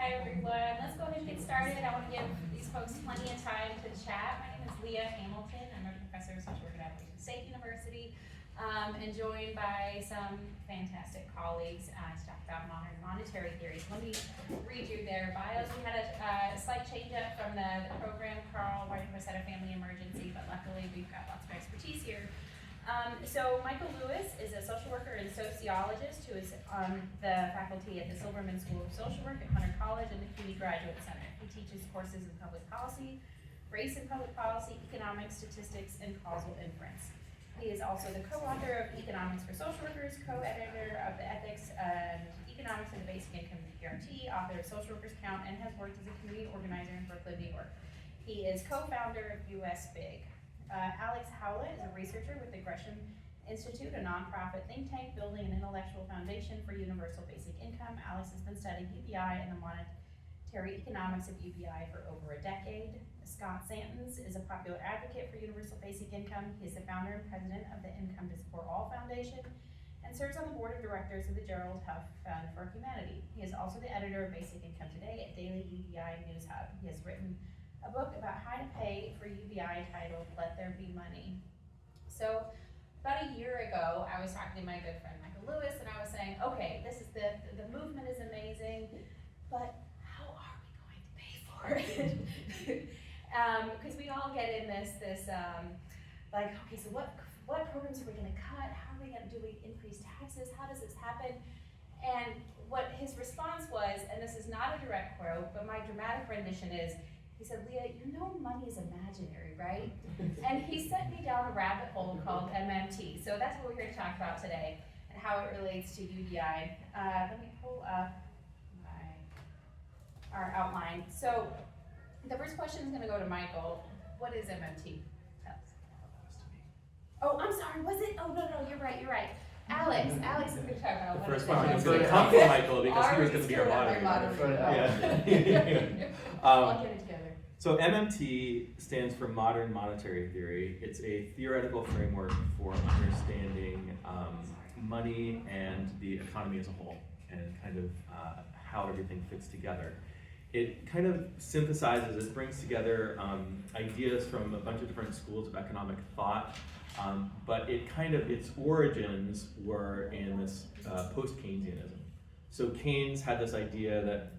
Hi everyone, let's go ahead and get started. I want to give these folks plenty of time to chat. My name is Leah Hamilton. I'm a professor of social work at Appalachian State University, and joined by some fantastic colleagues to talk about modern monetary theory. So let me read you their bios. We had a slight change up from the program. Carl White was had a family emergency, but luckily we've got lots of expertise here. So Michael Lewis is a social worker and sociologist who is on the faculty at the Silberman School of Social Work at Hunter College and the CUNY Graduate Center. He teaches courses in public policy, race and public policy, economics, statistics, and causal inference. He is also the co-author of Economics for Social Workers, co-editor of the Ethics and Economics and the Basic Income Guarantee, author of Social Workers Count, and has worked as a community organizer in Brooklyn, New York. He is co-founder of USBIG. Alex Howlett is a researcher with the Greshm Institute, a nonprofit think tank building an intellectual foundation for universal basic income. Alex has been studying UBI and the monetary economics of UBI for over a decade. Scott Santons is a popular advocate for universal basic income. He is the founder and president of the Income to Support All Foundation and serves on the board of directors of the Gerald Huff Fund for Humanity. He is also the editor of Basic Income Today at Daily UBI News Hub. He has written a book about how to pay for UBI titled Let There Be Money. So about a year ago, I was talking to my good friend Michael Lewis, and I was saying, okay, this is the movement is amazing, but how are we going to pay for it? Because we all get in this like, okay, so what programs are we going to cut? How are we going to do we increase taxes? How does this happen? And what his response was, and this is not a direct quote, but my dramatic rendition is, he said, Leah, you know money is imaginary, right? And he sent me down a rabbit hole called MMT. So that's what we're here to talk about today and how it relates to UBI. Let me pull up our outline. So the first question is going to go to Michael. What is MMT? Tell us. Oh, I'm sorry. Was it? Oh, no, you're right. Alex is going to talk about the first question is going to come from Michael because he was going to be our moderator. I'll get it together. So MMT stands for Modern Monetary Theory. It's a theoretical framework for understanding money and the economy as a whole and kind of how everything fits together. It kind of synthesizes, it brings together ideas from a bunch of different schools of economic thought, but its origins were in this post-Keynesianism. So Keynes had this idea that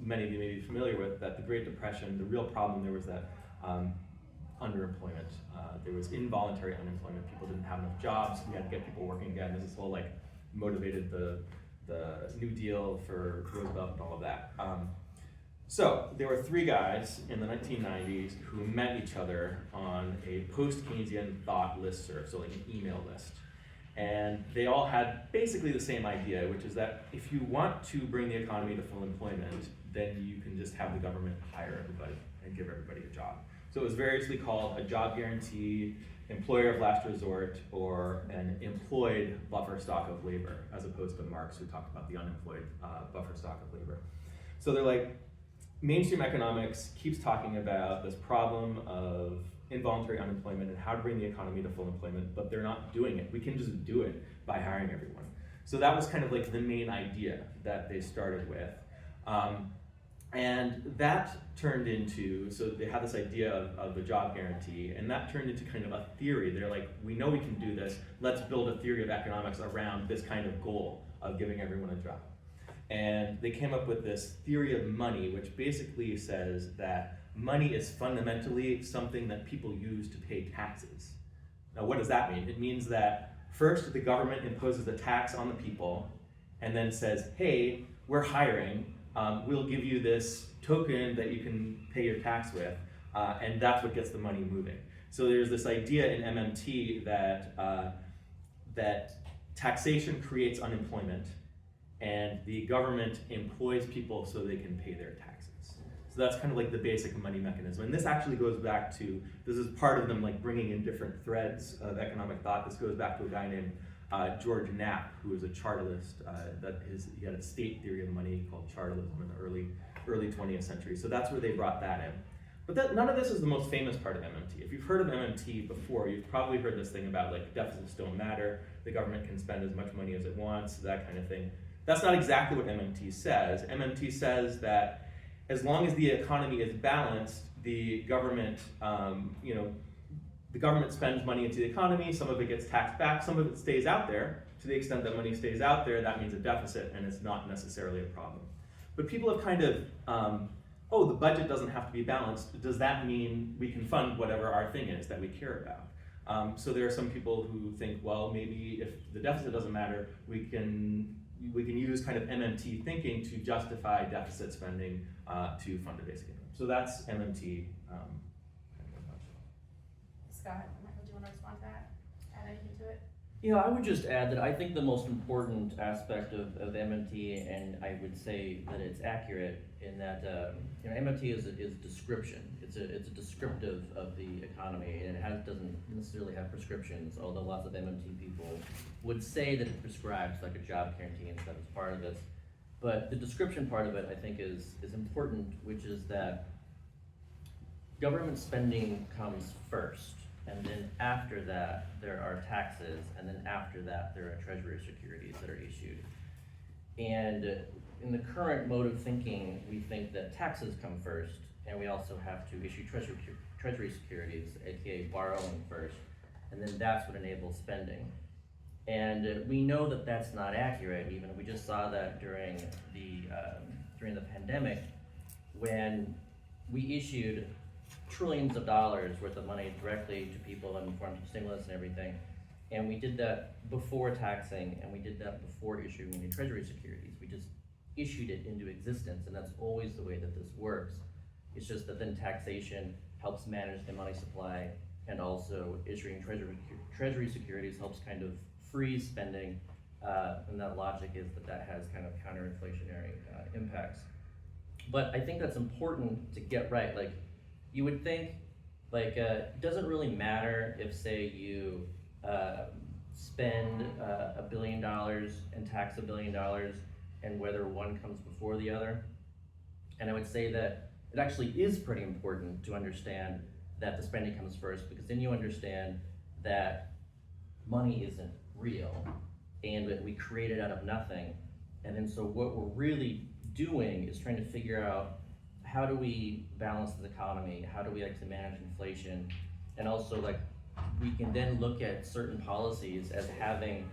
many of you may be familiar with, that the Great Depression, the real problem there was that underemployment. There was involuntary unemployment. People didn't have enough jobs. We had to get people working again. This whole motivated the New Deal for Roosevelt and all of that. So there were three guys in the 1990s who met each other on a post-Keynesian thought listserv, so like an email list. And they all had basically the same idea, which is that if you want to bring the economy to full employment, then you can just have the government hire everybody and give everybody a job. So it was variously called a job guarantee, employer of last resort, or an employed buffer stock of labor, as opposed to Marx, who talked about the unemployed buffer stock of labor. So they're like, mainstream economics keeps talking about this problem of involuntary unemployment and how to bring the economy to full employment, but they're not doing it. We can just do it by hiring everyone. So that was kind of like the main idea that they started with. And that turned into, so they had this idea of the job guarantee, and that turned into kind of a theory. They're like, we know we can do this, let's build a theory of economics around this kind of goal of giving everyone a job. And they came up with this theory of money, which basically says that money is fundamentally something that people use to pay taxes. Now, what does that mean? It means that first the government imposes a tax on the people and then says, hey, we're hiring, we'll give you this token that you can pay your tax with, and that's what gets the money moving. So there's this idea in MMT that taxation creates unemployment, and the government employs people so they can pay their taxes. So that's kind of like the basic money mechanism. And this actually goes back to, this is part of them like bringing in different threads of economic thought. This goes back to a guy named George Knapp, who was a chartalist. He had a state theory of money called chartalism in the early 20th century. So that's where they brought that in. But none of this is the most famous part of MMT. If you've heard of MMT before, you've probably heard this thing about like deficits don't matter, the government can spend as much money as it wants, that kind of thing. That's not exactly what MMT says. MMT says that as long as the economy is balanced, the government, the government spends money into the economy, some of it gets taxed back, some of it stays out there. To the extent that money stays out there, that means a deficit, and it's not necessarily a problem. But people have kind of, oh, the budget doesn't have to be balanced. Does that mean we can fund whatever our thing is that we care about? So there are some people who think, well, maybe if the deficit doesn't matter, we can use kind of MMT thinking to justify deficit spending to fund a basic income. So that's MMT. Scott, do you want to respond to that? Add anything to it? Yeah, I would just add that I think the most important aspect of MMT, and I would say that it's accurate in that MMT is description. It's a descriptive of the economy, and it doesn't necessarily have prescriptions. Although lots of MMT people would say that it prescribes like a job guarantee and stuff as part of this, but the description part of it I think is important, which is that government spending comes first. And then after that, there are taxes, and then after that, there are treasury securities that are issued. And in the current mode of thinking, we think that taxes come first, and we also have to issue treasury securities, aka borrowing first, and then that's what enables spending. And we know that that's not accurate. Even we just saw that during the pandemic, when we issued trillions of dollars worth of money directly to people in forms of stimulus and everything. And we did that before taxing, and we did that before issuing any treasury securities. We just issued it into existence, and that's always the way that this works. It's just that then taxation helps manage the money supply, and also issuing treasury securities helps kind of freeze spending, and that logic is that has kind of counter-inflationary impacts. But I think that's important to get right. Like, you would think, like, it doesn't really matter if, say, you spend $1 billion and tax $1 billion, and whether one comes before the other. And I would say that it actually is pretty important to understand that the spending comes first, because then you understand that money isn't real, and that we create it out of nothing. And then so what we're really doing is trying to figure out, how do we balance the economy? How do we actually manage inflation? And also, like, we can then look at certain policies as having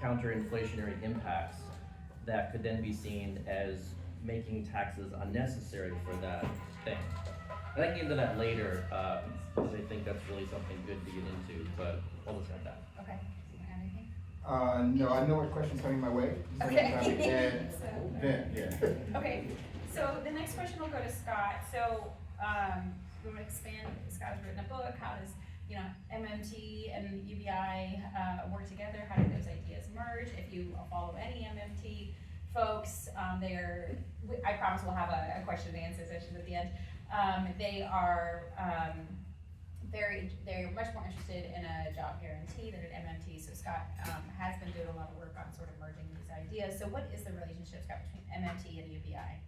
counter-inflationary impacts that could then be seen as making taxes unnecessary for that thing. And I can get into that later, because I think that's really something good to get into, but I'll just add that. Okay. Do you want to add anything? No, I know what question's coming my way. Okay. And then, yeah. Okay. So the next question will go to Scott. So we want to expand. Scott has written a book. How does MMT and UBI work together? How do those ideas merge? If you follow any MMT folks, I promise we'll have a question and answer session at the end. They're much more interested in a job guarantee than an MMT. So Scott has been doing a lot of work on sort of merging these ideas. So what is the relationship, Scott, between MMT and UBI?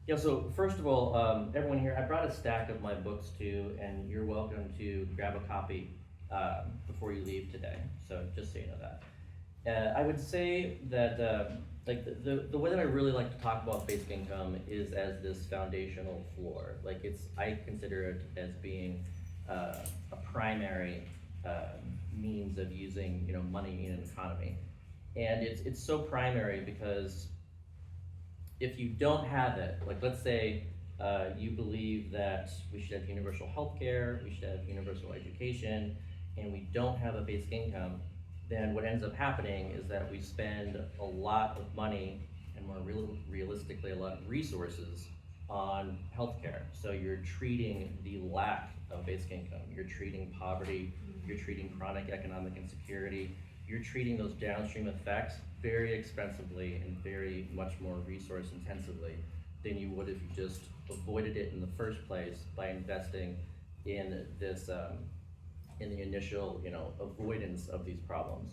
Yeah, so first of all, everyone here, I brought a stack of my books too, and you're welcome to grab a copy before you leave today, so just so you know that. I would say that like the way that I really like to talk about basic income is as this foundational floor. Like, I consider it as being a primary means of using money in an economy. And it's so primary because if you don't have it, like, let's say you believe that we should have universal health care, we should have universal education, and we don't have a basic income, then what ends up happening is that we spend a lot of money, and more realistically a lot of resources, on healthcare. So you're treating the lack of basic income, you're treating poverty, you're treating chronic economic insecurity, you're treating those downstream effects very expensively and very much more resource intensively than you would if you just avoided it in the first place by investing in this in the initial avoidance of these problems.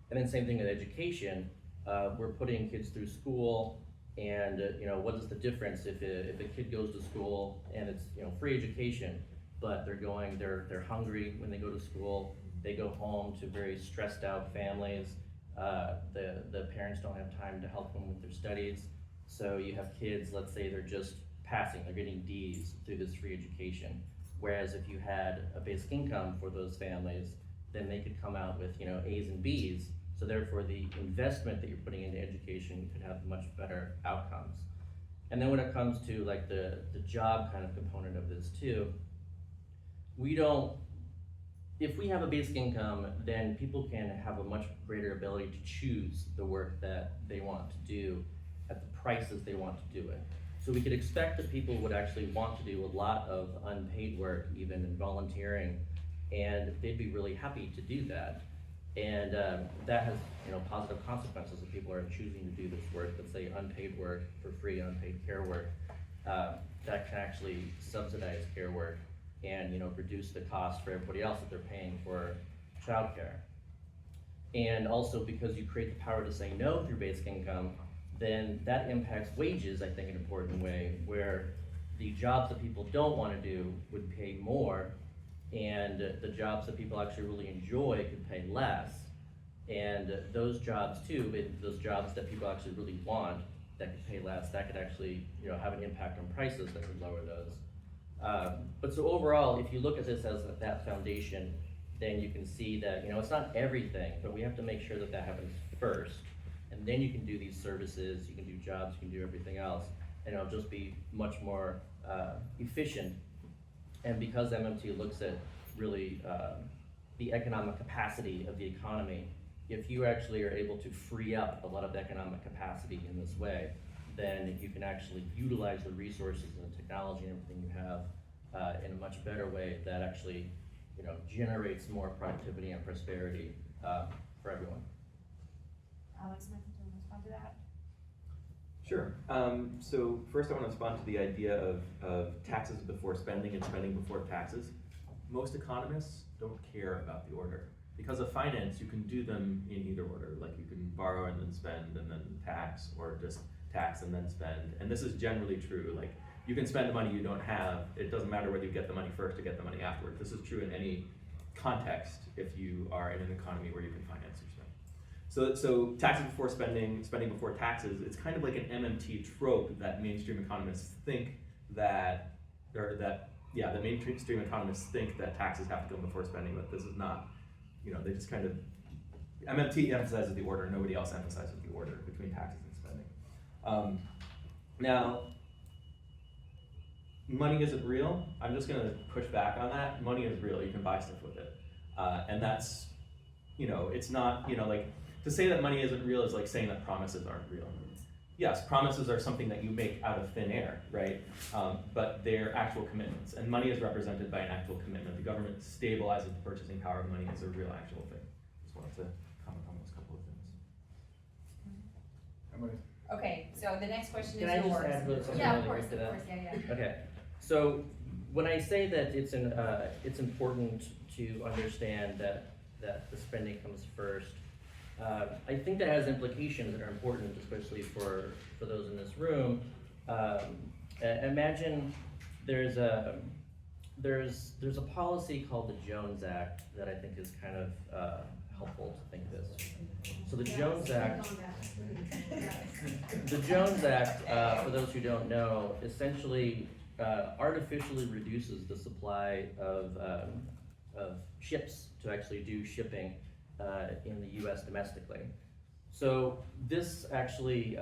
And then same thing with education. We're putting kids through school, and what is the difference if a kid goes to school and it's free education, but they're hungry when they go to school, they go home to very stressed out families, The parents don't have time to help them with their studies. So you have kids, let's say they're just passing, they're getting D's through this free education. Whereas if you had a basic income for those families, then they could come out with, you know, A's and B's. So therefore the investment that you're putting into education could have much better outcomes. And then when it comes to like the job kind of component of this too, if we have a basic income, then people can have a much greater ability to choose the work that they want to do at the prices they want to do it. So we could expect that people would actually want to do a lot of unpaid work, even in volunteering, and they'd be really happy to do that. And that has, you know, positive consequences if people are choosing to do this work, let's say unpaid work for free, unpaid care work, that can actually subsidize care work and, you know, reduce the cost for everybody else that they're paying for childcare. And also because you create the power to say no through basic income, then that impacts wages, I think, in an important way, where the jobs that people don't want to do would pay more, and the jobs that people actually really enjoy could pay less. And those jobs too, those jobs that people actually really want that could pay less, that could actually, you know, have an impact on prices that could lower those. But so overall, if you look at this as that foundation, then you can see that, you know, it's not everything, but we have to make sure that that happens first. And then you can do these services, you can do jobs, you can do everything else, and it'll just be much more efficient. And because MMT looks at really the economic capacity of the economy, if you actually are able to free up a lot of the economic capacity in this way, then you can actually utilize the resources and the technology and everything you have in a much better way that actually, you know, generates more productivity and prosperity for everyone. Alex, do you want to respond to that? Sure. So first I want to respond to the idea of taxes before spending and spending before taxes. Most economists don't care about the order. Because of finance, you can do them in either order. Like you can borrow and then spend and then tax, or just tax and then spend. And this is generally true. Like you can spend the money you don't have. It doesn't matter whether you get the money first or get the money afterward. This is true in any context if you are in an economy where you can finance your spend. So taxes before spending, spending before taxes, it's kind of like an MMT trope that mainstream economists think that, the mainstream economists think that taxes have to go before spending, but this is not, you know, they just kind of, MMT emphasizes the order, nobody else emphasizes the order between taxes and spending. Now, money isn't real. I'm just gonna push back on that. Money is real, you can buy stuff with it. And that's, you know, it's not, you know, like, to say that money isn't real is like saying that promises aren't real. Yes, promises are something that you make out of thin air, right? But they're actual commitments, and money is represented by an actual commitment. The government stabilizes the purchasing power of money as a real actual thing. Just wanted to comment on those couple of things. Okay, so the next question Can is I yours. just add something Yeah, really of course, quick to that? yeah. Okay, so when I say that it's important to understand that the spending comes first, I think that has implications that are important, especially for those in this room. Imagine there's a policy called the Jones Act that I think is kind of helpful to think this. So the Jones Act, for those who don't know, essentially artificially reduces the supply of ships to actually do shipping in the US domestically. So this actually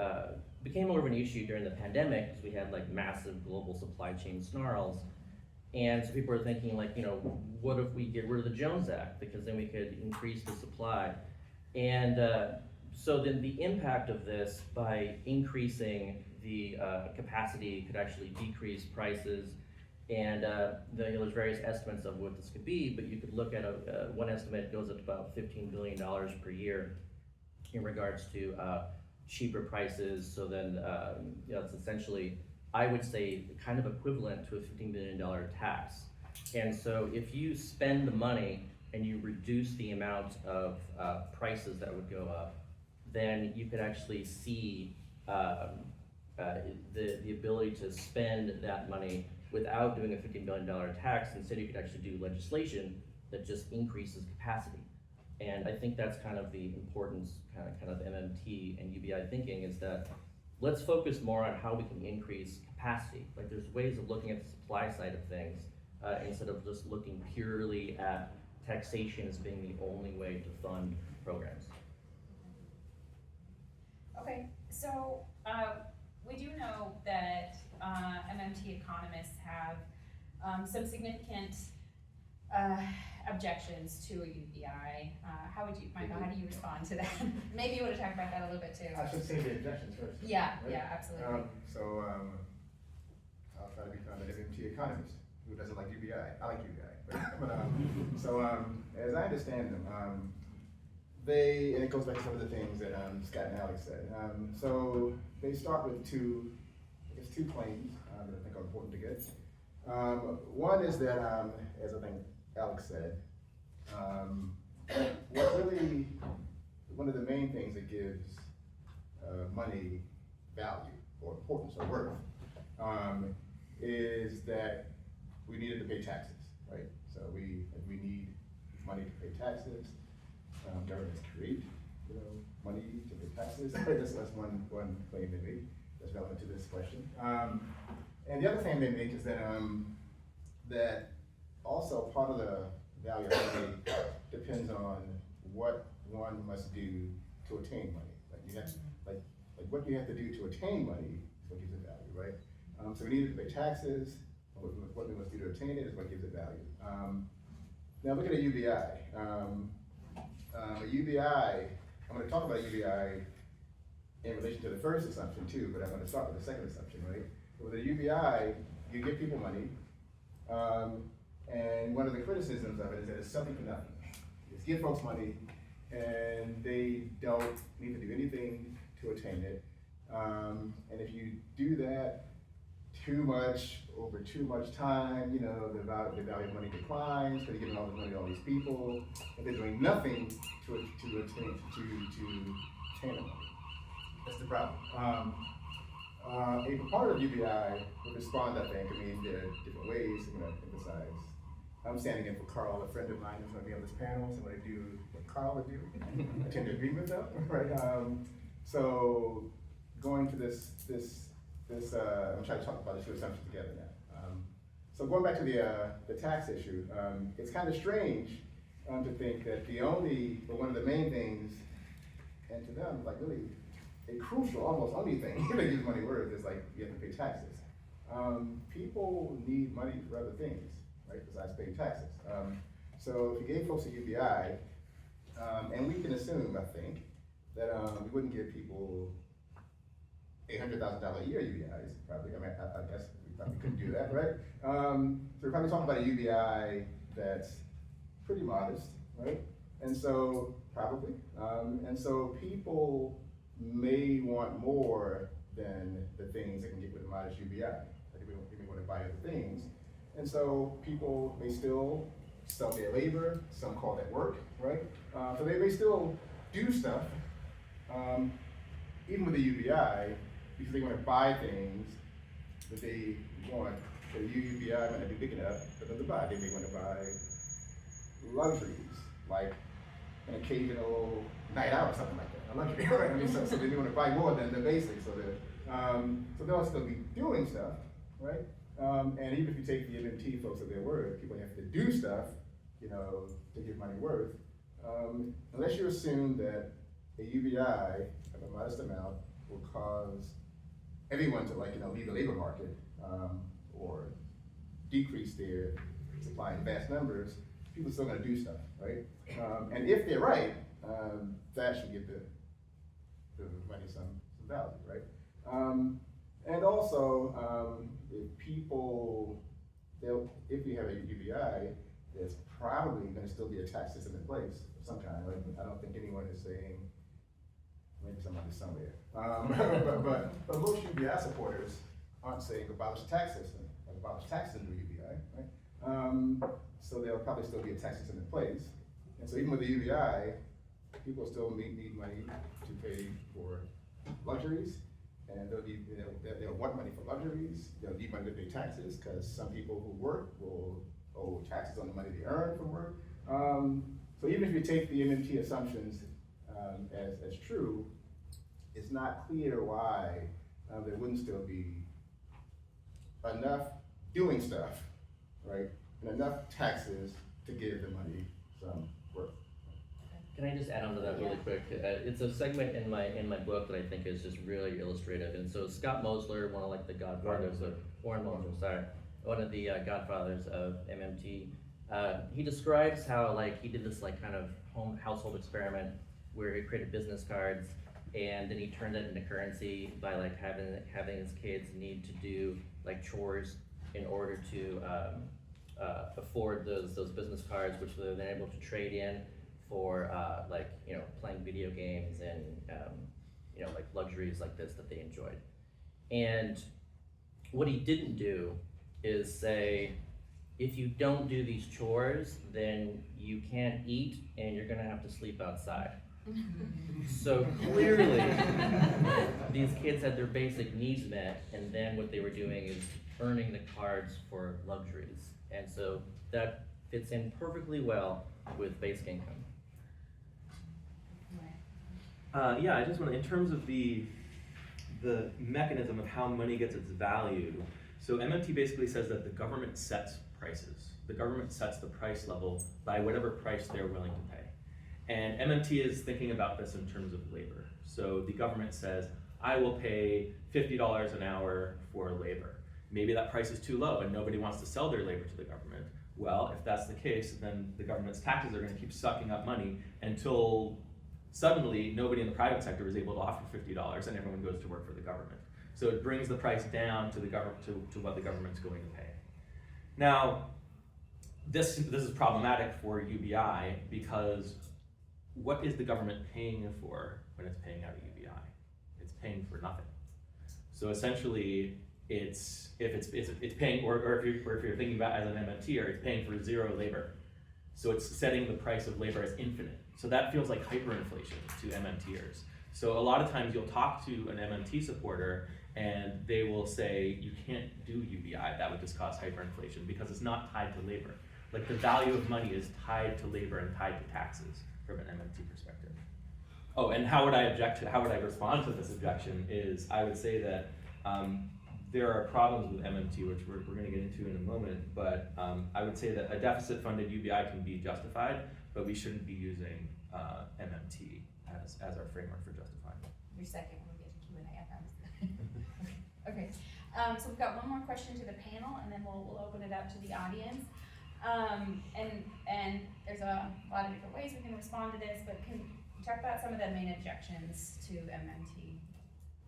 became more of an issue during the pandemic because we had like massive global supply chain snarls. And so people are thinking like, you know, what if we get rid of the Jones Act? Because then we could increase the supply. And so then the impact of this by increasing the capacity could actually decrease prices. And there's various estimates of what this could be, but you could look at one estimate goes up to about $15 billion per year in regards to cheaper prices. So then you know, it's essentially, I would say, kind of equivalent to a $15 billion tax. And so if you spend the money and you reduce the amount of prices that would go up, then you could actually see the ability to spend that money without doing a $15 billion tax. Instead, you could actually do legislation that just increases capacity. And I think that's kind of the importance, kind of MMT and UBI thinking, is that let's focus more on how we can increase capacity. Like, there's ways of looking at the supply side of things, instead of just looking purely at taxation as being the only way to fund programs. Okay, so we do know that MMT economists have some significant objections to a UBI. How would you, Michael, how do you respond to that? Maybe you want to talk about that a little bit too. I should say the objections first. Yeah, right? yeah, absolutely. I'll try to become an MMT economist who doesn't like UBI. I like UBI. But, as I understand them, and it goes back to some of the things that Scott and Alex said. So they start with two claims that I think are important to get. One is that, as I think Alex said, one of the main things that gives money value or importance or worth is that we needed to pay taxes, right? So we need money to pay taxes. Governments create, money to pay taxes. That's one claim they make that's relevant to this question. And the other claim they make is that that also part of the value of money depends on what one must do to attain money. Like you have, like what you have to do to attain money is what gives it value, right? So we need to pay taxes. What we must do to attain it is what gives it value. Now look at a UBI. A UBI, I'm going to talk about UBI in relation to the first assumption too, but I'm going to start with the second assumption, right? With a UBI, you give people money, and one of the criticisms of it is that it's something for nothing. It's give folks money, and they don't need to do anything to attain it. And if you do that too much over too much time, the value of money declines because you're giving all the money to all these people, and they're doing nothing to attain the money. That's the problem. A proponent of UBI would respond, I think, there are different ways I'm going to emphasize. I'm standing in for Carl, a friend of mine who's going to be on this panel, so I'm going to do what Carl would do. I tend to agree with them, right? So going to this, I'm trying to talk about the two assumptions together now. So going back to the tax issue, it's kind of strange to think that one of the main things, and to them, like really a crucial, almost only thing that gives money worth is like you have to pay taxes. People need money for other things, right, besides paying taxes. So if you gave folks a UBI, and we can assume, I think, that we wouldn't give people $800,000 a year UBIs, probably. I mean, I guess we probably couldn't do that, right? So we're probably talking about a UBI that's pretty modest, right? And so, probably. And so people may want more than the things they can get with a modest UBI. Like they may want to buy other things. And so people may still sell their labor, some call that work, right? So they may still do stuff, even with a UBI, because they want to buy things that they want. So the UBI might not be big enough for them to buy. They may want to buy luxuries, like an occasional night out or something like that. A luxury, right? I mean, so they may want to buy more than the basics. So they'll still be doing stuff, right? And even if you take the MMT folks at their word, people have to do stuff, to give money worth. Unless you assume that a UBI of a modest amount will cause everyone to leave the labor market or decrease their supply in vast numbers, people are still going to do stuff, right? And if they're right, that should give the money some value, right? And also, if we have a UBI, there's probably going to still be a tax system in place of some kind. Right? I don't think anyone is saying, maybe somebody somewhere. But most UBI supporters aren't saying abolish the tax system, like abolish taxes under UBI, right? So there'll probably still be a tax system in place. And so even with the UBI, people still need money to pay for luxuries, and they'll want money for luxuries. They'll need money to pay taxes, because some people who work will owe taxes on the money they earn from work. So even if you take the MMT assumptions as true, it's not clear why there wouldn't still be enough doing stuff, right? And enough taxes to give the money some worth. Can I just add on to that really quick? It's a segment in my book that I think is just really illustrative. And so Scott Mosler, one of like the godfathers of Warren Mosler, sorry, one of the godfathers of MMT, he describes how like he did this like kind of household experiment where he created business cards, and then he turned it into currency by like having his kids need to do like chores in order to afford those business cards, which they're then able to trade in for like, you know, playing video games and you know, like luxuries like this that they enjoyed. And what he didn't do is say, if you don't do these chores, then you can't eat and you're gonna have to sleep outside. So clearly, these kids had their basic needs met, and then what they were doing is earning the cards for luxuries. And so that fits in perfectly well with basic income. Yeah, I just want to, in terms of the mechanism of how money gets its value, so MMT basically says that the government sets prices. The government sets the price level by whatever price they're willing to pay. And MMT is thinking about this in terms of labor. So the government says, I will pay $50 an hour for labor. Maybe that price is too low and nobody wants to sell their labor to the government. Well, if that's the case, then the government's taxes are going to keep sucking up money until suddenly nobody in the private sector is able to offer $50 and everyone goes to work for the government. So it brings the price down to the government to what the government's going to pay. Now, this is problematic for UBI because what is the government paying for when it's paying out a UBI? It's paying for nothing. So essentially, it's paying, or if you're thinking about it as an MMTer, it's paying for zero labor. So it's setting the price of labor as infinite. So that feels like hyperinflation to MMTers. So a lot of times you'll talk to an MMT supporter and they will say, you can't do UBI, that would just cause hyperinflation because it's not tied to labor. Like the value of money is tied to labor and tied to taxes from an MMT perspective. Oh, and how would I respond to this objection is I would say that there are problems with MMT, which we're going to get into in a moment, but I would say that a deficit-funded UBI can be justified, but we shouldn't be using MMT as our framework for justifying it. Your second, we'll get to Q&A, I promise. Okay, so we've got one more question to the panel, and then we'll open it up to the audience. And there's a lot of different ways we can respond to this, but can you talk about some of the main objections to MMT?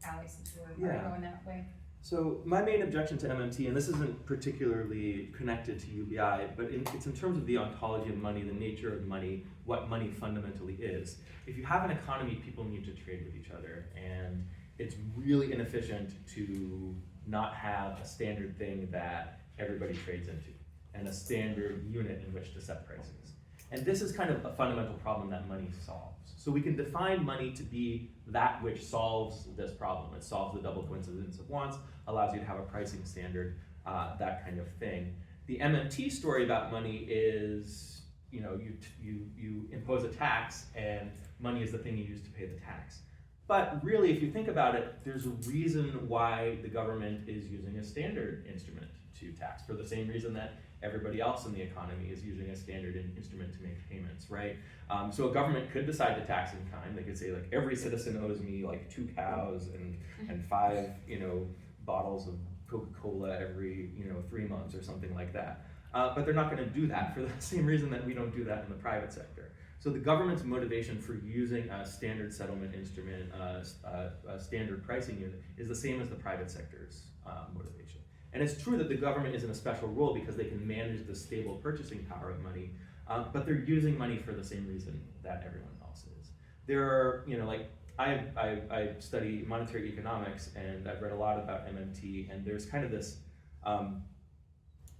Alex, since we're going that way. So my main objection to MMT, and this isn't particularly connected to UBI, but it's in terms of the ontology of money, the nature of money, what money fundamentally is. If you have an economy, people need to trade with each other, and it's really inefficient to not have a standard thing that everybody trades into, and a standard unit in which to set prices. And this is kind of a fundamental problem that money solves. So we can define money to be that which solves this problem. It solves the double coincidence of wants, allows you to have a pricing standard, that kind of thing. The MMT story about money is, you know, you impose a tax and money is the thing you use to pay the tax. But really, if you think about it, there's a reason why the government is using a standard instrument to tax, for the same reason that everybody else in the economy is using a standard instrument to make payments, right? So a government could decide to tax in kind. They could say, like, every citizen owes me like 2 cows and 5, you know, bottles of Coca-Cola every, you know, 3 months or something like that. But they're not going to do that for the same reason that we don't do that in the private sector. So the government's motivation for using a standard settlement instrument, a standard pricing unit, is the same as the private sector's motivation. And it's true that the government is in a special role because they can manage the stable purchasing power of money, but they're using money for the same reason that everyone else is. There are, you know, like, I study monetary economics, and I've read a lot about MMT, and there's kind of this,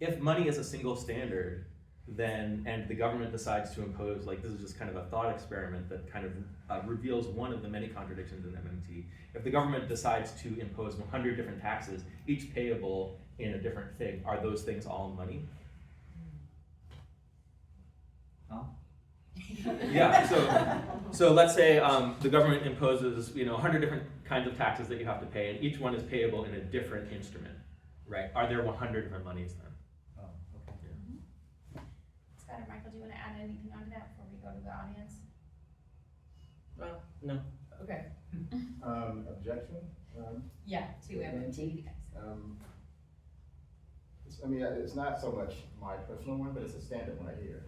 if money is a single standard, then, and the government decides to impose, like, this is just kind of a thought experiment that kind of reveals one of the many contradictions in MMT. If the government decides to impose 100 different taxes, each payable in a different thing, are those things all money? No. Yeah, so let's say the government imposes 100 different kinds of taxes that you have to pay, and each one is payable in a different instrument, right? Are there 100 different monies then? Oh, okay. Scott or Michael, do you want to add anything onto that before we go to the audience? No. Okay. Objection? Yeah, to MMT. It's not so much my personal one, but it's a standard one I hear.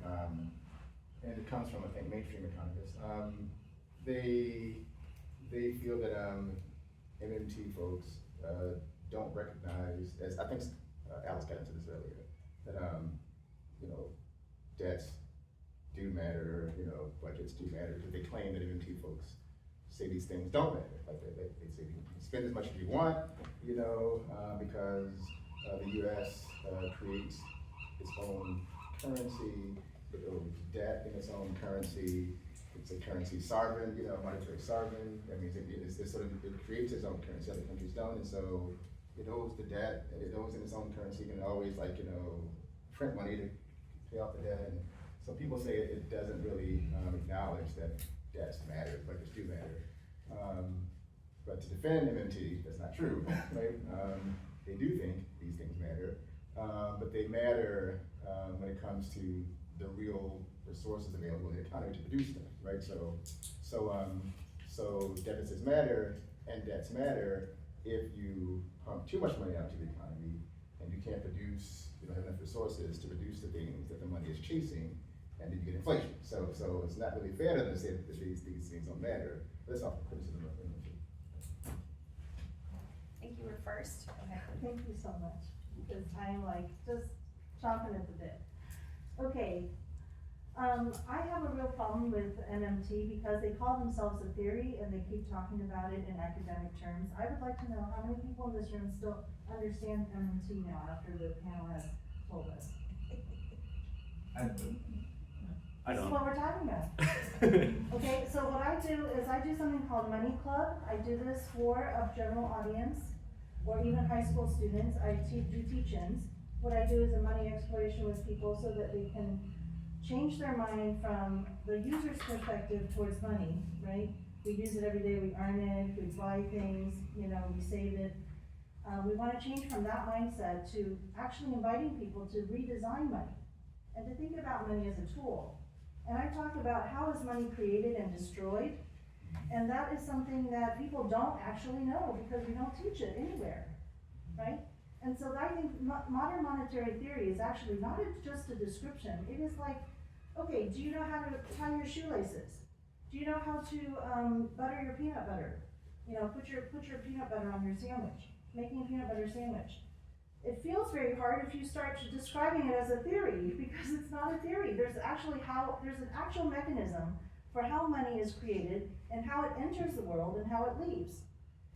And it comes from, I think, mainstream economists. They feel that MMT folks don't recognize, as I think Alice got into this earlier, that debts do matter, budgets do matter, because they claim that MMT folks say these things don't matter. Like they say you can spend as much as you want, because the U.S. creates its own currency, it owes debt in its own currency. It's a currency sovereign, monetary sovereign. That means it creates its own currency. Other countries don't, and so it owes the debt, and it owes in its own currency. It can always print money to pay off the debt. And so people say it doesn't really acknowledge that debts matter, budgets do matter. But to defend MMT, that's not true, right? They do think these things matter, but they matter when it comes to the real resources available in the economy to produce them, right? So deficits matter and debts matter if you pump too much money out to the economy and you can't produce, you don't have enough resources to produce the things that the money is chasing, and then you get inflation. So it's not really fair to them to say that these things don't matter. But that's often criticism of MMT. I think you were first. Go ahead. Thank you so much, because I'm just chomping at the bit. Okay, I have a real problem with MMT because they call themselves a theory and they keep talking about it in academic terms. I would like to know how many people in this room still understand MMT now after the panel has told us. I This is don't. what we're talking about. Okay, so what I do is I do something called Money Club. I do this for a general audience or even high school students. I do teach-ins. What I do is a money exploration with people so that they can change their mind from the user's perspective towards money, right? We use it every day, we earn it, we buy things, we save it. We want to change from that mindset to actually inviting people to redesign money and to think about money as a tool. And I talk about how is money created and destroyed, and that is something that people don't actually know because we don't teach it anywhere, right? And so I think modern monetary theory is actually not just a description. It is like, okay, do you know how to tie your shoelaces? Do you know how to butter your peanut butter? Put your peanut butter on your sandwich, making a peanut butter sandwich. It feels very hard if you start describing it as a theory, because it's not a theory. There's an actual mechanism for how money is created and how it enters the world and how it leaves.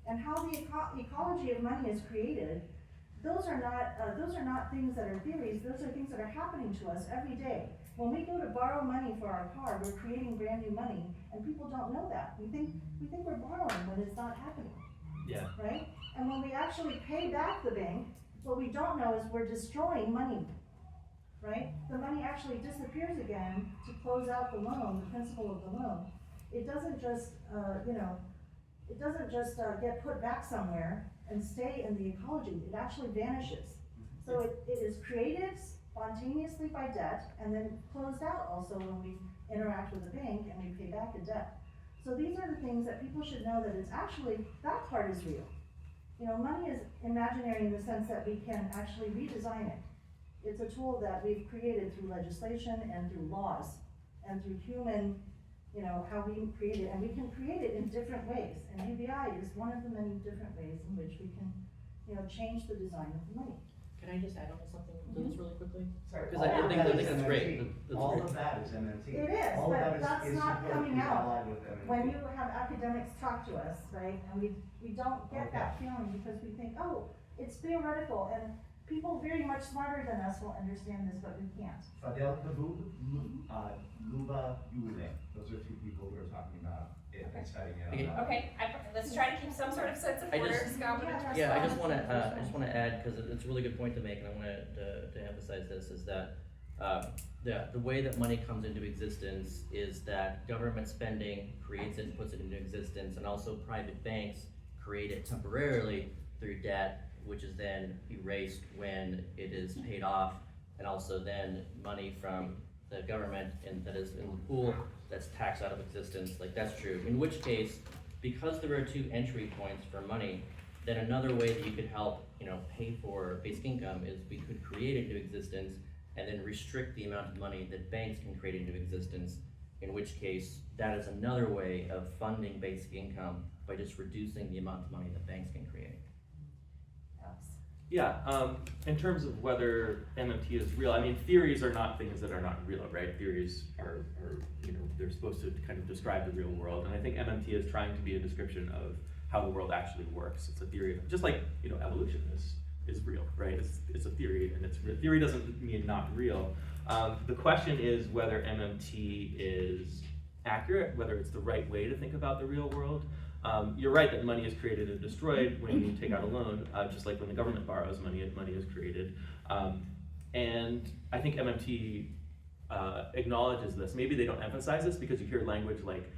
And how the ecology of money is created. Those are not things that are theories. Those are things that are happening to us every day. When we go to borrow money for our car, we're creating brand new money, and people don't know that. We think we're borrowing when it's not happening. Yeah. Right? And when we actually pay back the bank, what we don't know is we're destroying money. Right? The money actually disappears again to close out the loan, the principal of the loan. It doesn't just get put back somewhere and stay in the ecology. It actually vanishes. So it is created spontaneously by debt and then closed out also when we interact with the bank and we pay back a debt. So these are the things that people should know, that it's actually, that part is real. Money is imaginary in the sense that we can actually redesign it. It's a tool that we've created through legislation and through laws and through human, how we create it. And we can create it in different ways. And UBI is one of the many different ways in which we can, change the design of the money. Can I just add on to something to this really quickly? Sorry, Because I think that's great. All of that is MMT. It is, All of but that that's is not what coming is out allied with MMT. when you have academics talk to us, right? And we don't get that feeling because we think, oh, it's theoretical, and people very much smarter than us will understand this, but we can't. Fadel Kabul, Luba Yule. Those are two people who are talking about it and studying it on that. Okay, let's try to keep some sort of sense of I order. just- Scott, would you Yeah, I respond? just want to add, because it's a really good point to make, and I want to emphasize this, is that The way that money comes into existence is that government spending creates it and puts it into existence, and also private banks create it temporarily through debt, which is then erased when it is paid off, and also then money from the government that is in the pool that's taxed out of existence. Like, that's true. In which case, because there are two entry points for money, then another way that you could help, pay for basic income is we could create it into existence and then restrict the amount of money that banks can create into existence, in which case that is another way of funding basic income by just reducing the amount of money that banks can create. Yeah, in terms of whether MMT is real, I mean, theories are not things that are not real, right? Theories are they're supposed to kind of describe the real world, and I think MMT is trying to be a description of how the world actually works. It's a theory, just like, evolution is real, right? It's a theory, and it's real. Theory doesn't mean not real. The question is whether MMT is accurate, whether it's the right way to think about the real world. You're right that money is created and destroyed when you take out a loan, just like when the government borrows money, money is created. And I think MMT acknowledges this. Maybe they don't emphasize this because you hear language like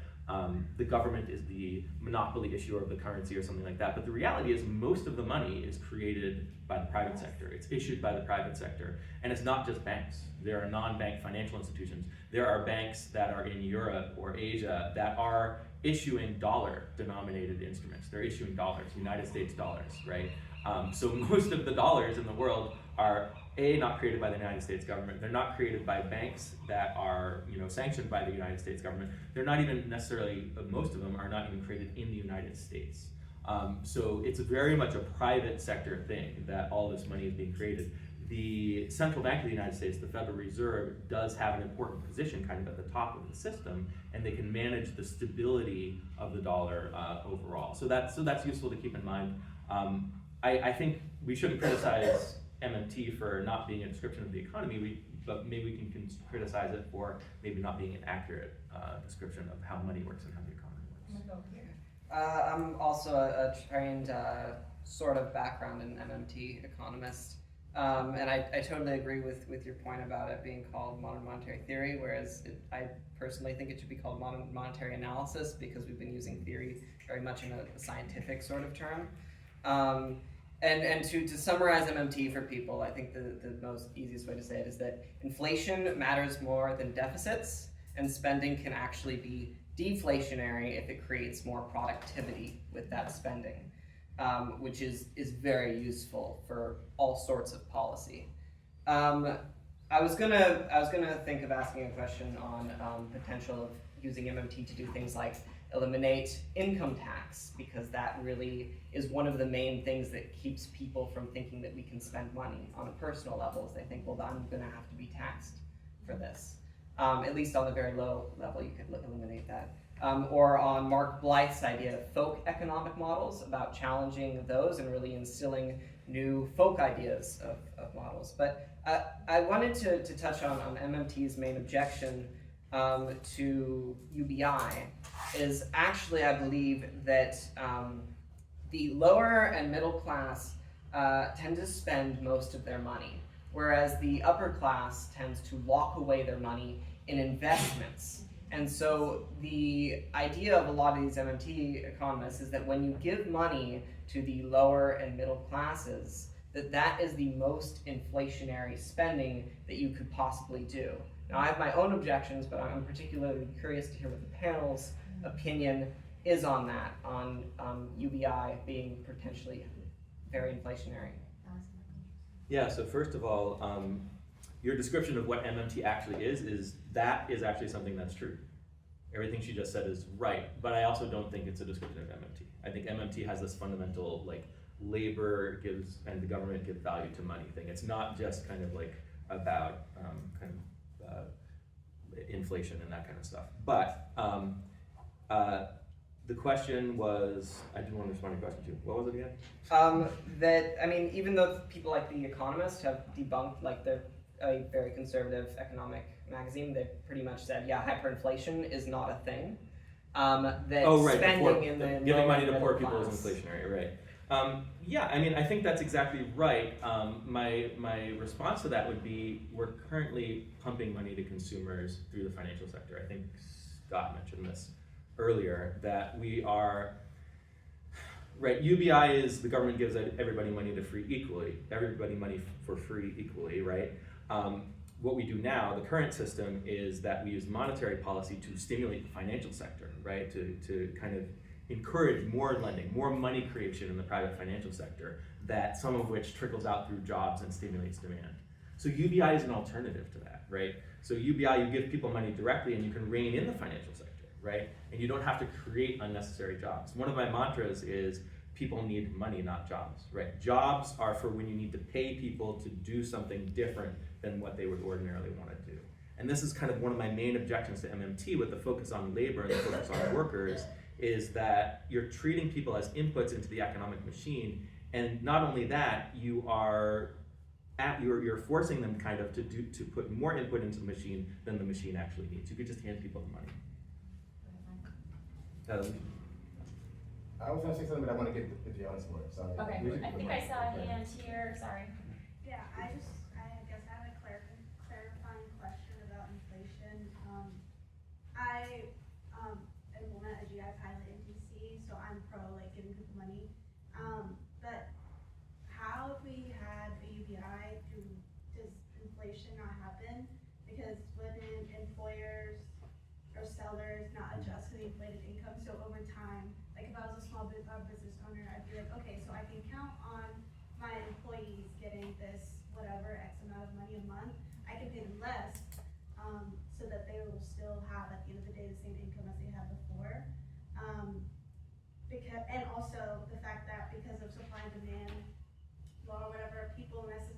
the government is the monopoly issuer of the currency or something like that. But the reality is most of the money is created by the private sector. It's issued by the private sector. And it's not just banks. There are non-bank financial institutions. There are banks that are in Europe or Asia that are issuing dollar-denominated instruments. They're issuing dollars, United States dollars, right? So most of the dollars in the world are not created by the United States government. They're not created by banks that are sanctioned by the United States government. They're not even necessarily, most of them are not even created in the United States. So it's very much a private sector thing that all this money is being created. The central bank of the United States, the Federal Reserve, does have an important position kind of at the top of the system, and they can manage the stability of the dollar overall. So that's useful to keep in mind. I think we shouldn't criticize MMT for not being a description of the economy, but maybe we can criticize it for maybe not being an accurate description of how money works and how the economy works. I'm also a trained sort of background in MMT economist. And I totally agree with your point about it being called modern monetary theory, whereas I personally think it should be called modern monetary analysis because we've been using theory very much in a scientific sort of term. And to summarize MMT for people, I think the most easiest way to say it is that inflation matters more than deficits, and spending can actually be deflationary if it creates more productivity with that spending. Which is very useful for all sorts of policy. I was gonna think of asking a question on potential of using MMT to do things like eliminate income tax, because that really is one of the main things that keeps people from thinking that we can spend money on a personal level. Is they think, well, I'm gonna have to be taxed for this. At least on a very low level, you could eliminate that. Or on Mark Blyth's idea of folk economic models, about challenging those and really instilling new folk ideas of models. But I wanted to touch on MMT's main objection to UBI is actually, I believe, that the lower and middle class tend to spend most of their money, whereas the upper class tends to lock away their money in investments. And so the idea of a lot of these MMT economists is that when you give money to the lower and middle classes, that is the most inflationary spending that you could possibly do. Now, I have my own objections, but I'm particularly curious to hear what the panel's opinion is on that, on UBI being potentially very inflationary. Yeah, so first of all, your description of what MMT actually is actually something that's true. Everything she just said is right, but I also don't think it's a description of MMT. I think MMT has this fundamental, like, labor gives and the government give value to money thing. It's not just kind of like about inflation and that kind of stuff. But the question was, I didn't want to respond to your question too. What was it again? Even though people like The Economist have debunked, like, they're a very conservative economic magazine, they pretty much said, yeah, hyperinflation is not a thing. That spending in the giving money to poor middle people class is inflationary, right? Yeah, I mean, I think that's exactly right. My response to that would be, we're currently pumping money to consumers through the financial sector. I think Scott mentioned this earlier, that we are, right, UBI is, the government gives everybody money to free equally, everybody money for free equally, right? What we do now, the current system, is that we use monetary policy to stimulate the financial sector, right? To kind of encourage more lending, more money creation in the private financial sector, that some of which trickles out through jobs and stimulates demand. So UBI is an alternative to that, right? So UBI, you give people money directly and you can rein in the financial sector, right? And you don't have to create unnecessary jobs. One of my mantras is, people need money, not jobs, right? Jobs are for when you need to pay people to do something different than what they would ordinarily want to do. And this is kind of one of my main objections to MMT, with the focus on labor and the focus on workers, is that you're treating people as inputs into the economic machine, and not only that, you're forcing them kind of to put more input into the machine than the machine actually needs. You could just hand people the money. I was gonna say something, but I wanna get the John's word, sorry. Okay, I think I saw a hand here, sorry. Yeah, I guess I have a clarifying question about inflation. I implement a GI pilot in DC, so I'm pro like giving people money. But how, if we had a UBI, does inflation not happen? Because wouldn't employers or sellers not adjust to the inflated income? So over time, like if I was a small business owner, I'd be like, okay, so I can count on my employees getting this whatever X amount of money a month. I can pay them less, so that they will still have at the end of the day the same income as they had before. And also the fact that because of supply and demand law or whatever,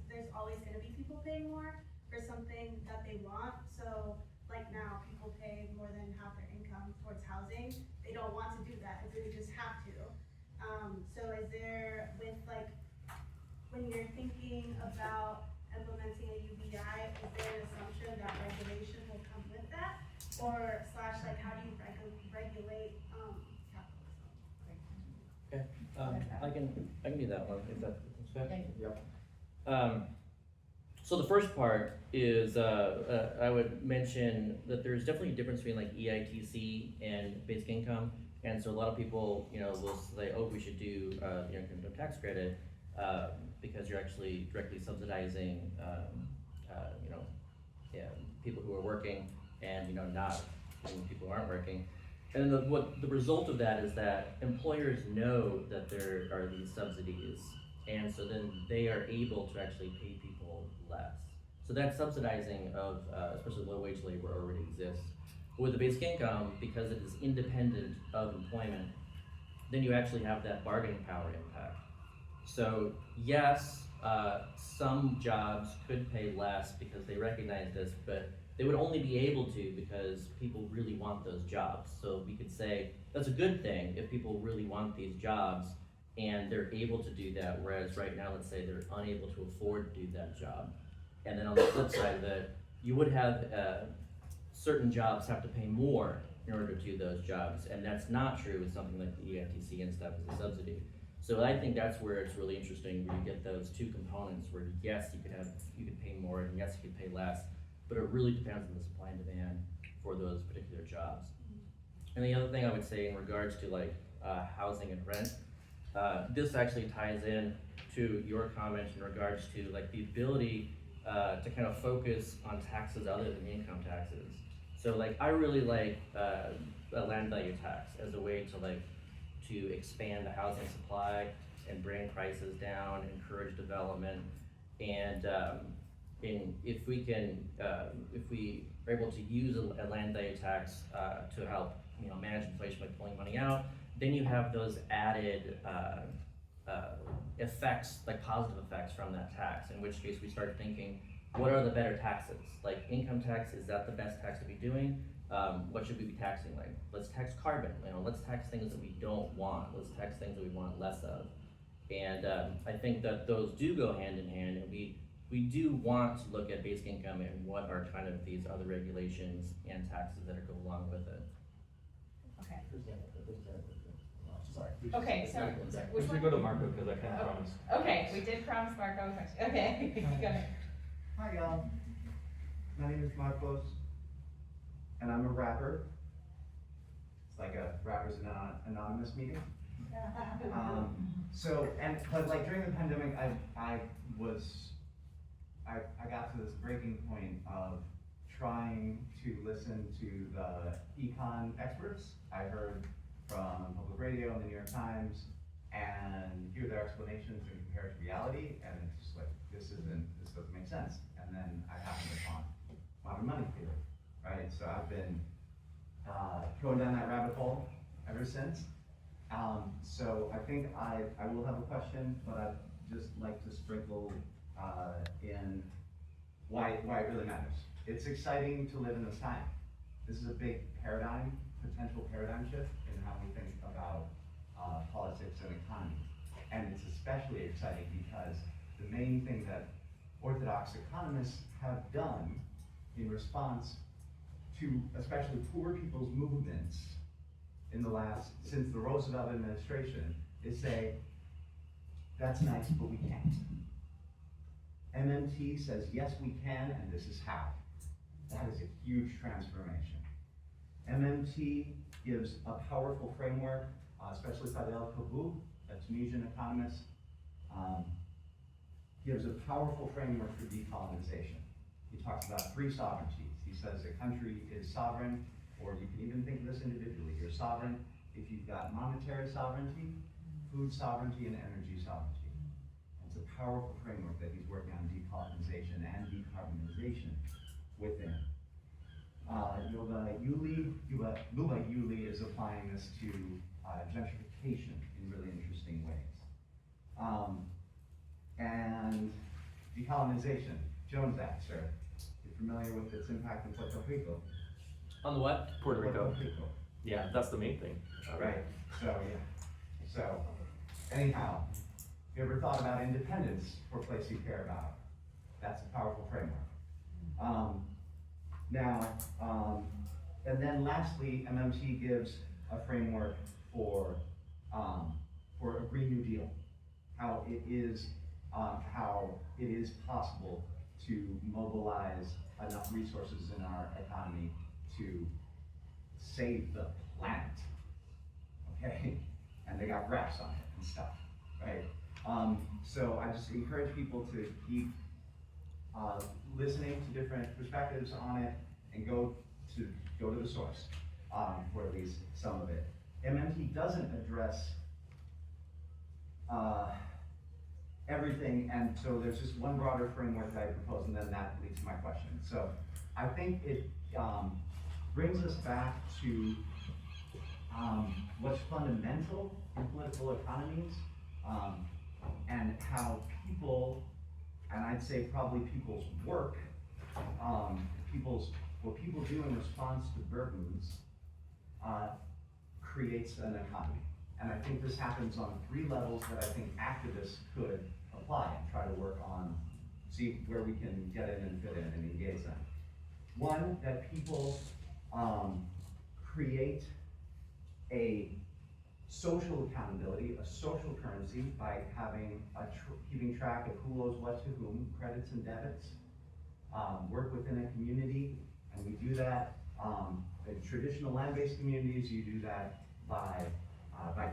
there's always going to be people paying more for something that they want. So like now, people pay more than half their income towards housing. They don't want to do that, they just have to. So is there, with like, when you're thinking about implementing a UBI, is there an assumption that regulation will come with that? Or / like how do you regulate capitalism? Okay, I can do that one, if that's okay. Yep. So the first part is, I would mention that there's definitely a difference between like EITC and basic income. And so a lot of people, will say, oh, we should do the income tax credit because you're actually directly subsidizing, people who are working and, not people who aren't working. And what the result of that is that employers know that there are these subsidies, and so then they are able to actually pay people less. So that subsidizing of especially low wage labor already exists. But with the basic income, because it is independent of employment, then you actually have that bargaining power impact. So yes, some jobs could pay less because they recognize this, but they would only be able to because people really want those jobs. So we could say that's a good thing if people really want these jobs and they're able to do that, whereas right now, let's say they're unable to afford to do that job. And then on the flip side of it, you would have certain jobs have to pay more in order to do those jobs, and that's not true with something like the EITC and stuff as a subsidy. So I think that's where it's really interesting, where you get those two components where yes, you could pay more, and yes, you could pay less, but it really depends on the supply and demand for those particular jobs. And the other thing I would say in regards to like housing and rent, this actually ties in to your comment in regards to like the ability to kind of focus on taxes other than income taxes. So like I really like a land value tax as a way to expand the housing supply and bring prices down, encourage development, and if we are able to use a land value tax to help manage inflation by pulling money out, then you have those added effects, like positive effects from that tax, in which case we start thinking, what are the better taxes? Like income tax, is that the best tax to be doing? What should we be taxing? Like, let's tax carbon, let's tax things that we don't want, let's tax things that we want less of. And I think that those do go hand in hand, and we do want to look at basic income and what are kind of these other regulations and taxes that go along with it. Okay. Sorry. Okay, so, We which should one? go to Marco, because I kind of Oh. promised. Okay, we did promise Marco a question. Okay, go ahead. Hi, y'all. My name is Marcos, and I'm a rapper. It's like a Rappers Anonymous meeting. But like during the pandemic, I got to this breaking point of trying to listen to the econ experts. I heard from public radio and the New York Times and hear their explanations and compare it to reality, and it's just like, this doesn't make sense. And then I happened upon modern money theory, right? So I've been going down that rabbit hole ever since. So I think I will have a question, but I'd just like to sprinkle in why it really matters. It's exciting to live in this time. This is a big potential paradigm shift in how we think about politics and economy. And it's especially exciting because the main thing that orthodox economists have done in response to especially poor people's movements since the Roosevelt administration is say, that's nice, but we can't. MMT says, yes, we can, and this is how. That is a huge transformation. MMT gives a powerful framework, especially Fadel Kabou, a Tunisian economist, gives a powerful framework for decolonization. He talks about three sovereignties. He says a country is sovereign, or you can even think of this individually. You're sovereign if you've got monetary sovereignty, food sovereignty, and energy sovereignty. It's a powerful framework that he's working on decolonization and decarbonization within. Luba Yuli is applying this to gentrification in really interesting ways. And decolonization, Jones Act, sir. You're familiar with its impact in Puerto Rico? On the what? Puerto Rico. Puerto Rico. Yeah, that's the main thing. Right, so anyhow, you ever thought about independence for a place you care about? That's a powerful framework. And then lastly, MMT gives a framework for a Green New Deal. How it is possible to mobilize enough resources in our economy to save the planet, okay? And they got graphs on it and stuff, right? So I just encourage people to keep listening to different perspectives on it and go to the source for at least some of it. MMT doesn't address everything, and so there's just one broader framework that I propose, and then that leads to my question. So I think it brings us back to what's fundamental in political economies, and how people, and I'd say probably people's work, what people do in response to burdens creates an economy. And I think this happens on three levels that I think activists could apply and try to work on, see where we can get in and fit in and engage them. One, that people create a social accountability, a social currency by having keeping track of who owes what to whom, credits and debits, work within a community, and we do that in traditional land-based communities. You do that by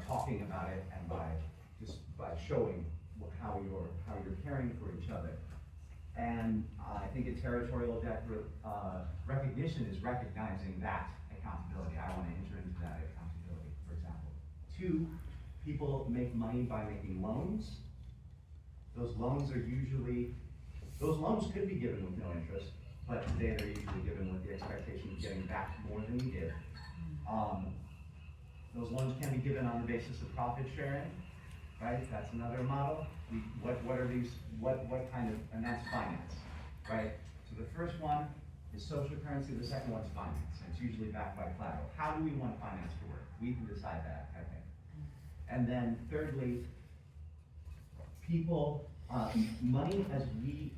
talking about it and by showing how you're caring for each other. And I think a territorial recognition is recognizing that accountability. I want to enter into that accountability, for example. Two, people make money by making loans. Those loans could be given with no interest, but today they're usually given with the expectation of getting back more than you did. Those loans can be given on the basis of profit sharing, right? That's another model. What kind of, and that's finance, right? So the first one is social currency, the second one's finance. It's usually backed by collateral. How do we want finance to work? We can decide that, I think. And then thirdly, people, money as we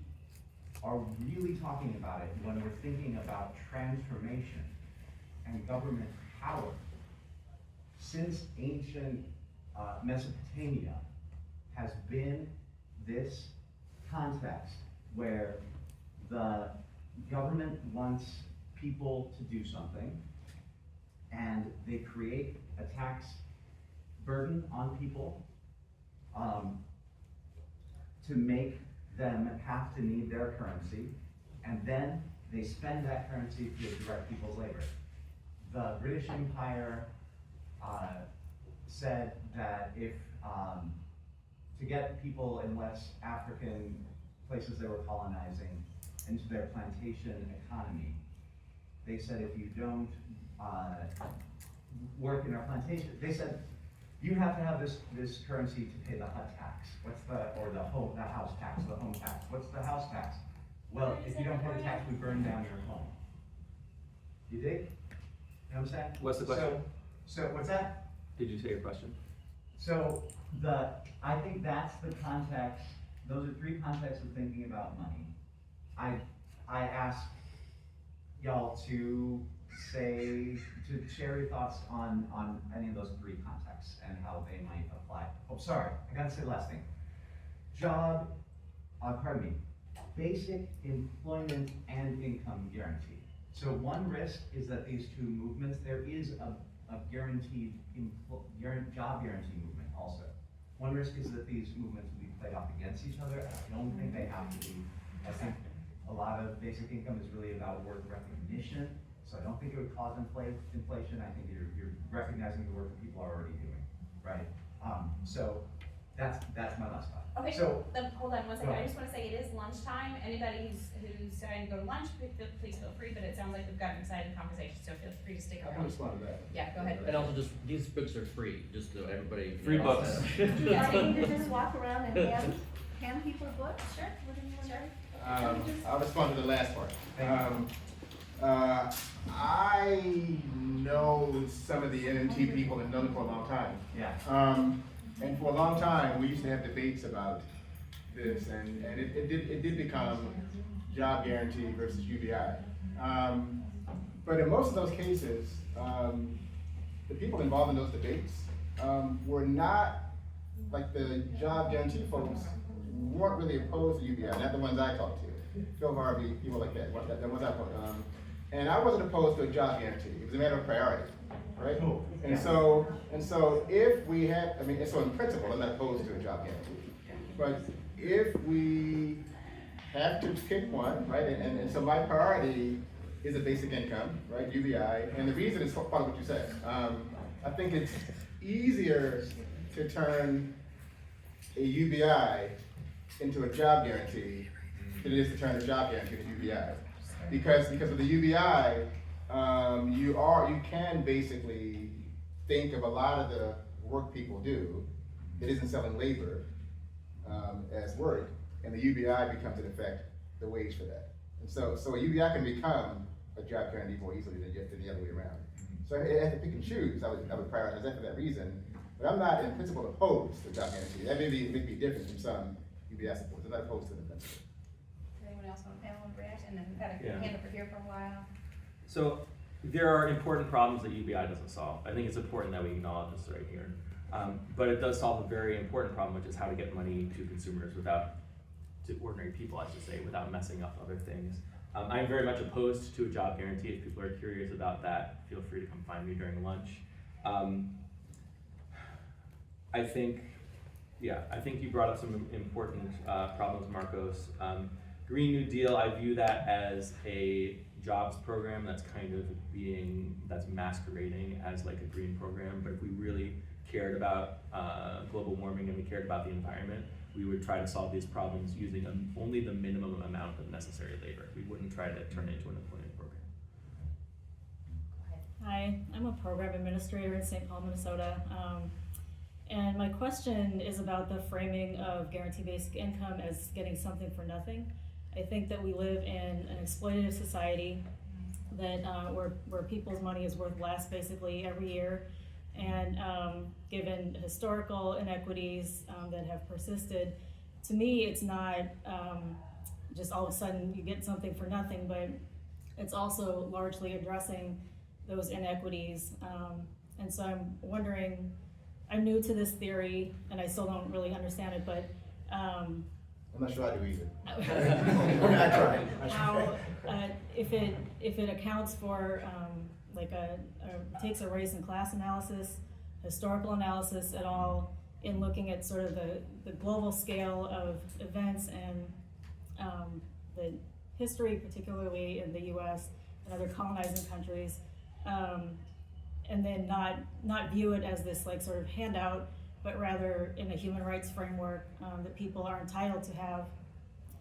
are really talking about it when we're thinking about transformation and government power. Since ancient Mesopotamia has been this context where the government wants people to do something, and they create a tax burden on people to make them have to need their currency, and then they spend that currency to direct people's labor. The British Empire said that if to get people in West African places they were colonizing into their plantation economy, they said if you don't work in our plantation, they said you have to have this currency to pay the hut tax. What's the house tax, the home tax? What's the house tax? Well, if you don't pay the tax, we burn down your home. You dig? You know what I'm saying? What's the question? So what's that? Did you say your question? So I think that's the context. Those are three contexts of thinking about money. I ask y'all to share your thoughts on any of those three contexts and how they might apply. Oh, sorry, I gotta say the last thing. Basic employment and income guarantee. So one risk is that these two movements, there is a guaranteed job guarantee movement also. One risk is that these movements will be played off against each other. I don't think they have to be. I think a lot of basic income is really about work recognition. So I don't think it would cause inflation. I think you're recognizing the work that people are already doing, right? So that's my last thought. Okay, so hold on one second. Go ahead. I just want to say it is lunchtime. Anybody who's trying to go to lunch, please feel free, but it sounds like we've got an exciting conversation, so feel free to stick I can around. respond to that. Yeah, go ahead. And also just, these books are free, just so everybody. Free knows books. that. Do I need to just walk around and hand people books? Sure. What do you want? Sure. I'll respond to the last part. Thank I know some of the MMT people and known them for a long time. yeah. And for a long time, we used to have debates about this, and it did become job guarantee versus UBI. But in most of those cases, the people involved in those debates were not, like the job guarantee folks, weren't really opposed to UBI, not the ones I talked to. Phil Harvey, people like that, the ones I talked to. And I wasn't opposed to a job guarantee. It was a matter of priority, right? Cool. And so if we had, so in principle, I'm not opposed to a job guarantee. But if we have to pick one, right, and so my priority is a basic income, right, UBI, and the reason is part of what you said. I think it's easier to turn a UBI into a job guarantee than it is to turn a job guarantee into UBI. Because of the UBI, you can basically think of a lot of the work people do that isn't selling labor as work, and the UBI becomes in effect the wage for that. And so a UBI can become a job guarantee more easily than the other way around. So I have to pick and choose. I would prioritize that for that reason. But I'm not in principle opposed to job guarantee. That may be different from some UBI supporters. I'm not opposed to the principle. Does anyone else on the panel want to react? And then we've had a Yeah. hand over here for a while. So there are important problems that UBI doesn't solve. I think it's important that we acknowledge this right here. But it does solve a very important problem, which is how to get money to consumers to ordinary people, I should say, without messing up other things. I'm very much opposed to a job guarantee. If people are curious about that, feel free to come find me during lunch. I think you brought up some important problems, Marcos. Green New Deal, I view that as a jobs program that's that's masquerading as like a green program. But if we really cared about global warming and we cared about the environment, we would try to solve these problems using only the minimum amount of necessary labor. We wouldn't try to turn it into an employment program. Hi, I'm a program administrator in St. Paul, Minnesota. And my question is about the framing of guaranteed basic income as getting something for nothing. I think that we live in an exploitative society that where people's money is worth less basically every year. And given historical inequities that have persisted, to me it's not just all of a sudden you get something for nothing, but it's also largely addressing those inequities. And so I'm wondering I'm new to this theory and I still don't really understand it, but, I'm not sure I do either. how, if it accounts for, takes a race and class analysis, historical analysis at all, in looking at sort of the global scale of events and the history, particularly in the US and other colonizing countries, and then not view it as this like sort of handout, but rather in a human rights framework, that people are entitled to have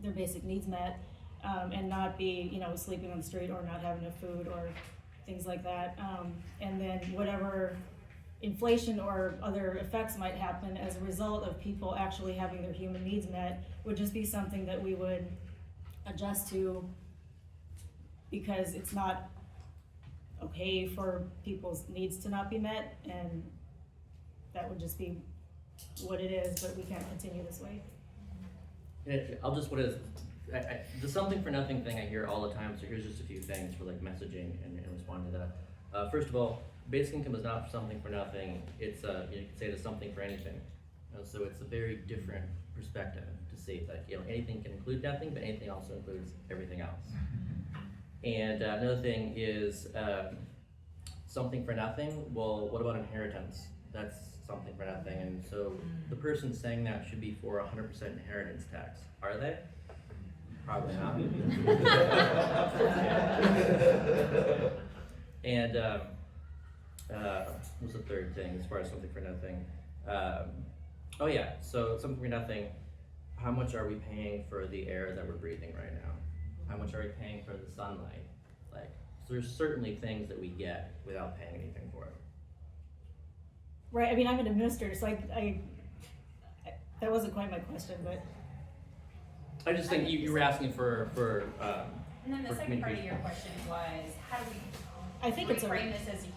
their basic needs met, and not be, you know, sleeping on the street or not having enough food or things like that. And then whatever inflation or other effects might happen as a result of people actually having their human needs met would just be something that we would adjust to, because it's not okay for people's needs to not be met, and that would just be what it is, but we can't continue this way. I'll just put it as, the something for nothing thing I hear all the time, so here's just a few things for like messaging and respond to that. First of all, basic income is not something for nothing, it's, you could say it's something for anything. So it's a very different perspective to say that, you know, anything can include nothing, but anything also includes everything else. And another thing is something for nothing. Well, what about inheritance? That's something for nothing. And so the person saying that should be for 100% inheritance tax. Are they? Probably not. And what's the third thing as far as something for nothing? Oh yeah, so something for nothing. How much are we paying for the air that we're breathing right now? How much are we paying for the sunlight? Like, so there's certainly things that we get without paying anything for it. Right, I mean, I'm an administrator, so I that wasn't quite my question, but. I just think you were asking for And then the for second part of communication. your question was, how do we I think it's reframe this as a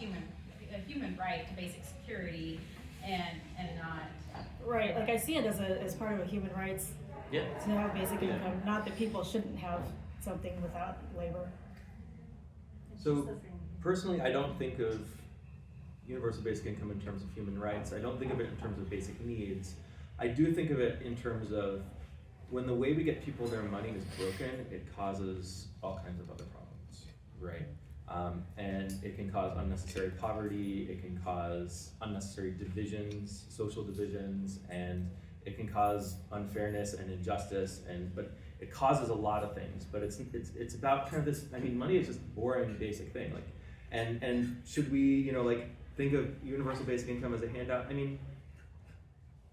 human right to basic security and not. Right, like I see it as part of a human rights Yeah. to have basic income, not that people shouldn't have something without labor. So personally, I don't think of universal basic income in terms of human rights. I don't think of it in terms of basic needs. I do think of it in terms of when the way we get people their money is broken, it causes all kinds of other problems, right? And it can cause unnecessary poverty, it can cause unnecessary divisions, social divisions, and it can cause unfairness and injustice, but it causes a lot of things. But it's about kind of this, I mean, money is just a boring basic thing. Like, and should we, you know, like think of universal basic income as a handout? I mean,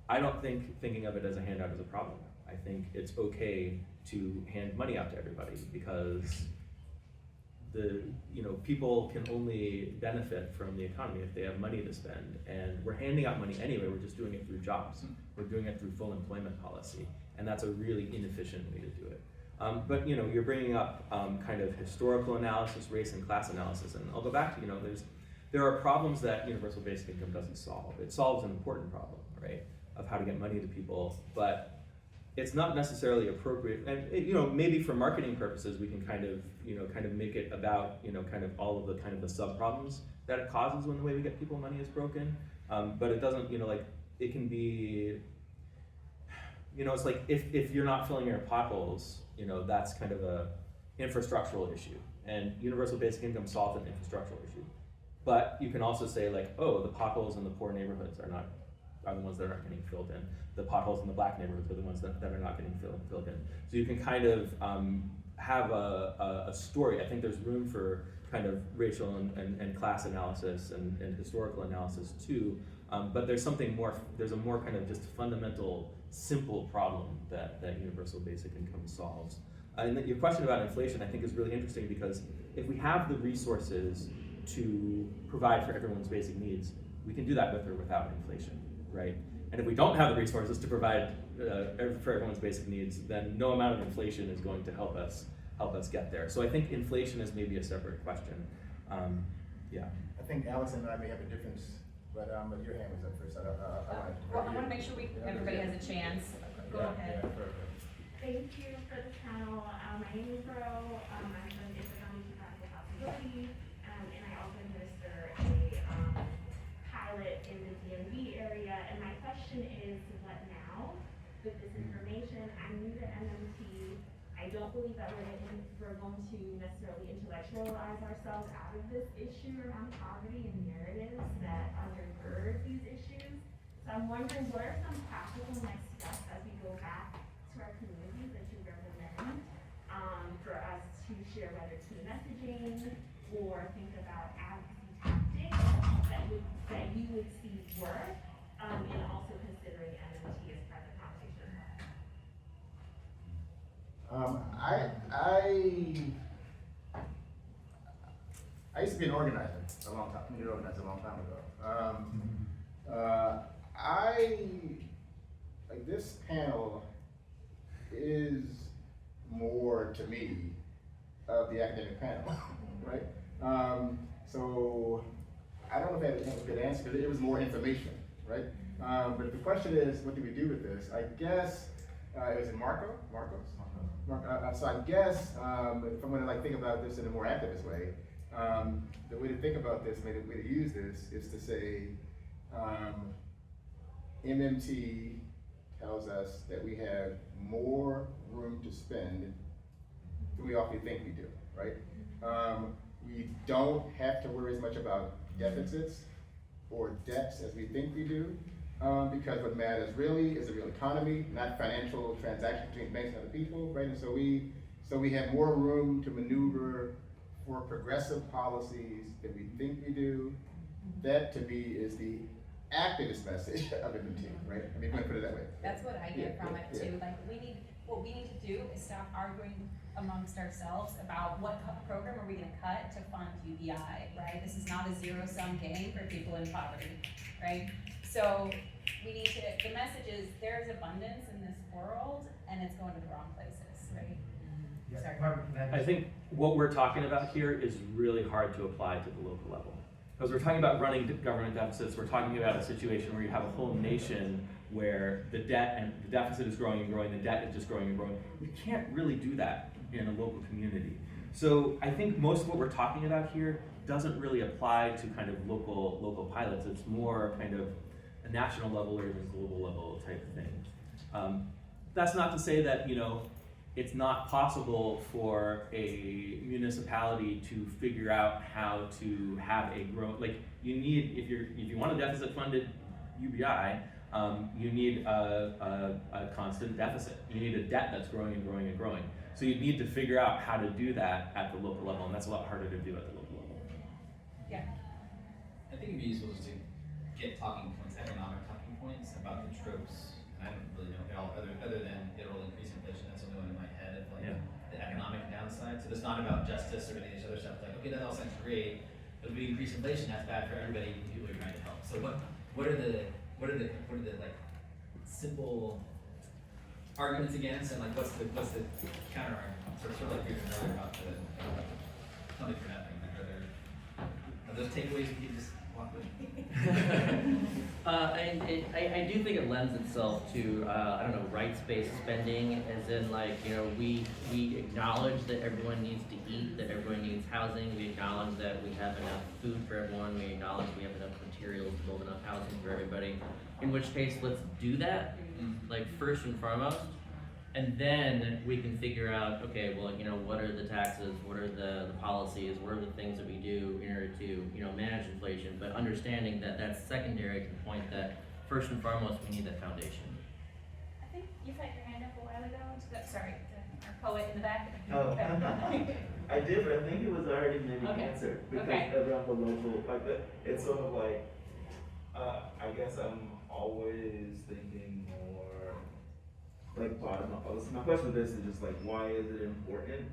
I don't think thinking of it as a handout is a problem. I think it's okay to hand money out to everybody because people can only benefit from the economy if they have money to spend, and we're handing out money anyway. We're just doing it through jobs. We're doing it through full employment policy, and that's a really inefficient way to do it. But you're bringing up kind of historical analysis, race and class analysis, and I'll go back to there are problems that universal basic income doesn't solve. It solves an important problem, right, of how to get money to people, but it's not necessarily appropriate, and maybe for marketing purposes we can kind of make it about kind of all of the sub problems that it causes when the way we get people money is broken, but it doesn't it can be it's like if you're not filling your potholes, that's kind of a infrastructural issue, and universal basic income solves an infrastructural issue. But you can also say the potholes in the poor neighborhoods are the ones that aren't getting filled in. The potholes in the black neighborhoods are the ones that are not getting filled in. So you can kind of have a story. I think there's room for kind of racial and class analysis and historical analysis too. But there's a more kind of just fundamental, simple problem that universal basic income solves. And your question about inflation I think is really interesting, because if we have the resources to provide for everyone's basic needs, we can do that with or without inflation, right? And if we don't have the resources to provide for everyone's basic needs, then no amount of inflation is going to help us get there. So I think inflation is maybe a separate question. Yeah. I think Alex and I may have a difference, but your hand was up first. I want to make sure everybody has a chance. Go ahead. Yeah, perfect. Thank you for the panel. My name is Ro. I'm from Disability Practical Possibility, and I also administer a pilot in the DMV area, and my question is, what now? With this information, I'm new to MMT. I don't believe that we're going to necessarily intellectualize ourselves out of this issue around poverty and narratives that undergird these issues. So I'm wondering, what are some practical next steps as we go back to our communities that you recommend for us to share, whether team messaging or think about advocacy tactics that you would see work, and also considering MMT as part of the conversation? I used to be an organizer a long time, community organizer a long time ago. Like this panel is more to me of the academic panel, right? So I don't know if I have a good answer because it was more information, right? But if the question is, what do we do with this? I guess it was in Marcos. So I guess if I'm going to like think about this in a more activist way, the way to think about this, maybe the way to use this is to say, MMT tells us that we have more room to spend than we often think we do, right? We don't have to worry as much about deficits or debts as we think we do, because what matters really is the real economy, not financial transactions between banks and other people, right? And so we have more room to maneuver for progressive policies than we think we do. That to me is the activist message of MMT, right? I mean, if you want to put it that way. That's what I get from it too. Like what we need to do is stop arguing amongst ourselves about what program are we going to cut to fund UBI, right? This is not a zero-sum game for people in poverty, right? So we need to, the message is there's abundance in this world and it's going to the wrong places, right? Sorry. I think what we're talking about here is really hard to apply to the local level. Because we're talking about running government deficits, we're talking about a situation where you have a whole nation where the debt and the deficit is growing and growing, the debt is just growing and growing. We can't really do that in a local community. So I think most of what we're talking about here doesn't really apply to kind of local pilots. It's more kind of a national level or even global level type thing. That's not to say that, you know, it's not possible for a municipality to figure out how to have a growth, like you need, if you want a deficit funded UBI, you need a constant deficit. You need a debt that's growing and growing and growing. So you need to figure out how to do that at the local level, and that's a lot harder to do at the local level. Yeah. I think it'd be useful just to get talking points, economic talking points about the tropes. And I don't really know how, other than it'll increase inflation. That's the only one in my head of like the economic downside. So it's not about justice or any of these other stuff. Like, okay, that all sounds great, but if we increase inflation, that's bad for everybody. People are trying to help. So what are the like simple arguments against, and like what's the counter argument? Sort of like we were earlier about the something for nothing. Are those takeaways we can just walk with? I do think it lends itself to, I don't know, rights-based spending, as in like, you know, we acknowledge that everyone needs to eat, that everyone needs housing, we acknowledge that we have enough food for everyone, we acknowledge we have enough materials to build enough housing for everybody, in which case, let's do that, like first and foremost, and then we can figure out, okay, well, you know, what are the taxes, what are the policies, what are the things that we do in order to, you know, manage inflation, but understanding that that's secondary to the point that first and foremost, we need that foundation. I think you had your hand up a while ago. Sorry, our poet in the back. Oh, I did, but I think it was already maybe answered because around the local, like it's sort of like, I guess I'm always thinking more like bottom up. My question with this is just like, why is it important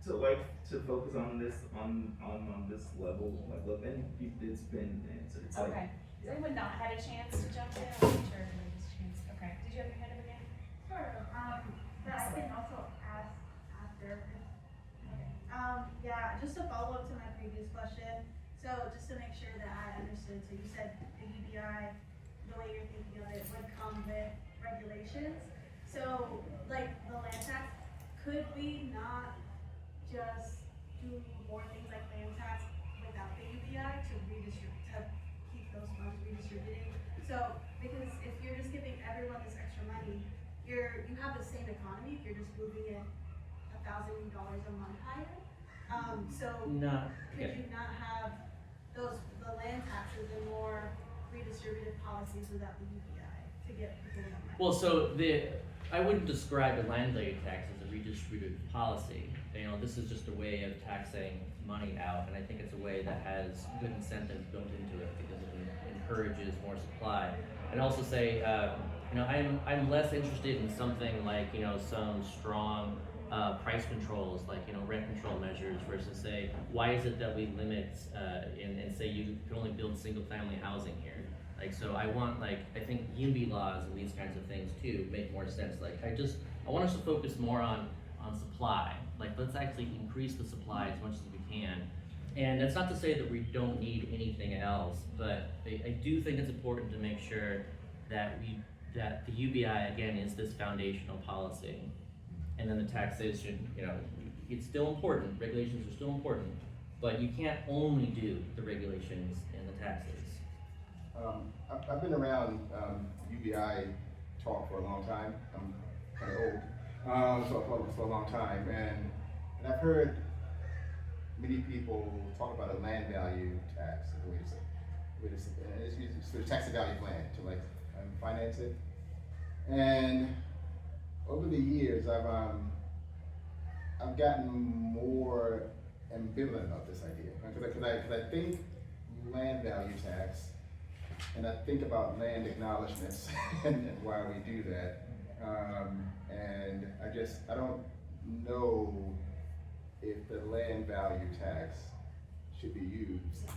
to focus on this on this level? Like, look, and it's been answered. It's okay. like, Does anyone not had a chance to jump in? I'm not sure if there was a chance. Okay. Did you have your hand up again? Sure. But I can also ask after. Okay. Yeah, just to follow up to my previous question. So just to make sure that I understood. So you said the UBI, the way you're thinking of it, would come with regulations. So like the land tax, could we not just do more things like land tax without the UBI to redistribute, to keep those funds redistributing. So, because if you're just giving everyone this extra money, you have the same economy if you're just moving it $1,000 a month higher. So No. could you not have the land taxes and more redistributive policies without the UBI to get people more money? Well, so I wouldn't describe the land value tax as a redistributive policy. You know, this is just a way of taxing money out, and I think it's a way that has good incentives built into it because it encourages more supply. And also say, you know, I'm less interested in something like, you know, some strong price controls, like, you know, rent control measures versus say, why is it that we limit and say you can only build single family housing here? Like, so I want, like, I think UBI laws and these kinds of things too make more sense. Like, I want us to focus more on supply. Like, let's actually increase the supply as much as we can. And that's not to say that we don't need anything else, but I do think it's important to make sure that the UBI, again, is this foundational policy. And then the taxation, you know, it's still important, regulations are still important, but you can't only do the regulations and the taxes. I've been around UBI talk for a long time. I'm kind of old, so I've followed this for a long time, and I've heard many people talk about a land value tax, the way to say, it's the tax value plan to like finance it. And over the years, I've gotten more ambivalent about this idea because I think land value tax, and I think about land acknowledgements and why we do that, and I don't know if the land value tax should be used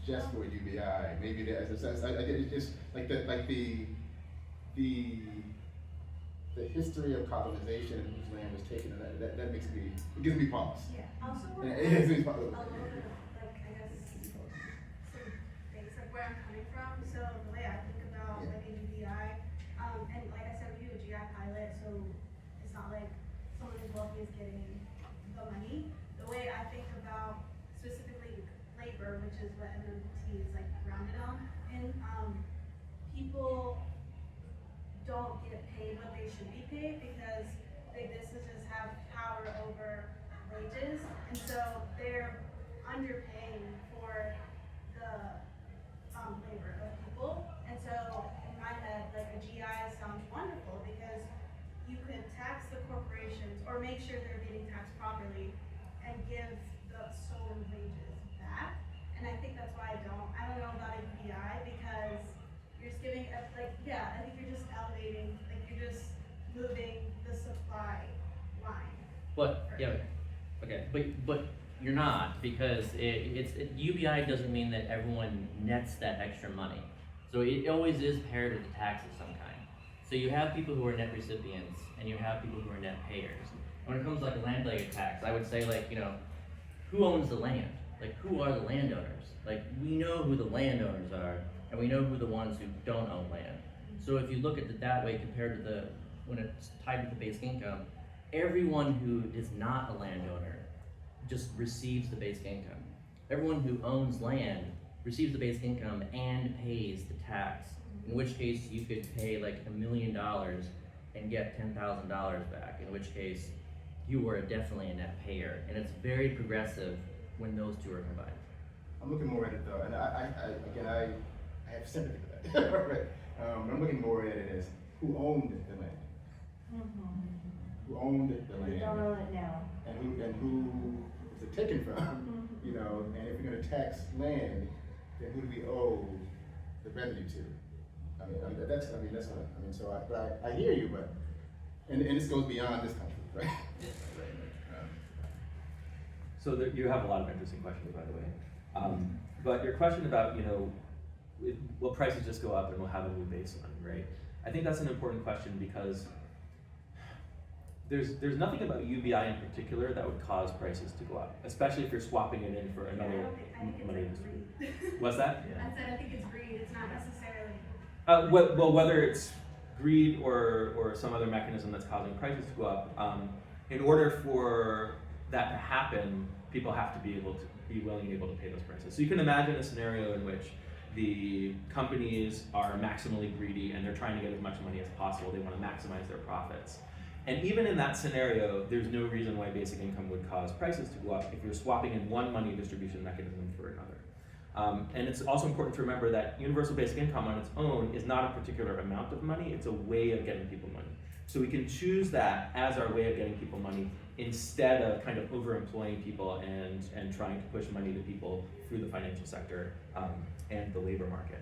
just for UBI. Maybe it's just like the history of colonization and whose land was taken, that makes me, it gives me pause. Yeah, also It gives me pause. a little bit of, like, I guess, some things, like where I'm coming from. So the way I think about like a UBI, and like I said, we do a GI pilot, so it's not like someone as wealthy is getting the money. The way I think about specifically labor, which is what MMT is like grounded on, and people don't get paid what they should be paid because big businesses have power over wages, and so they're underpaying for the labor of people. And so in my head, like a GI sounds wonderful because you could tax the corporations or make sure they're getting taxed properly and give the stolen wages back. And I think that's why I don't know about a UBI because you're just giving I think you're just elevating, like you're just moving the supply line. But, yeah, okay, but you're not, because UBI doesn't mean that everyone nets that extra money. So it always is paired with a tax of some kind. So you have people who are net recipients, and you have people who are net payers. When it comes to like a land value tax, I would say, like, you know, who owns the land? Like, who are the landowners? Like, we know who the landowners are, and we know who the ones who don't own land. So if you look at it that way compared to when it's tied with the basic income, everyone who is not a landowner just receives the basic income. Everyone who owns land receives the basic income and pays the tax, in which case you could pay like $1 million and get $10,000 back, in which case you are definitely a net payer. And it's very progressive when those two are combined. I'm looking more at it though, and I have sympathy for that. Right. I'm looking more at it as who owned the land. Who owned the land? We don't own it now. And who is it taken from? You know, and if we're going to tax land, then who do we owe the revenue to? That's what I mean. So I hear you, but and this goes beyond this country, right? So you have a lot of interesting questions, by the way. But your question about, you know, will prices just go up and we'll have a new baseline, right? I think that's an important question because there's nothing about UBI in particular that would cause prices to go up, especially if you're swapping it in for another money industry. What's that? Yeah. I think it's greed. It's not necessarily. Well, whether it's greed or some other mechanism that's causing prices to go up, in order for that to happen, people have to be willing and able to pay those prices. So you can imagine a scenario in which the companies are maximally greedy and they're trying to get as much money as possible. They want to maximize their profits. And even in that scenario, there's no reason why basic income would cause prices to go up if you're swapping in one money distribution mechanism for another. And it's also important to remember that universal basic income on its own is not a particular amount of money, it's a way of getting people money. So we can choose that as our way of getting people money instead of kind of overemploying people and trying to push money to people through the financial sector and the labor market.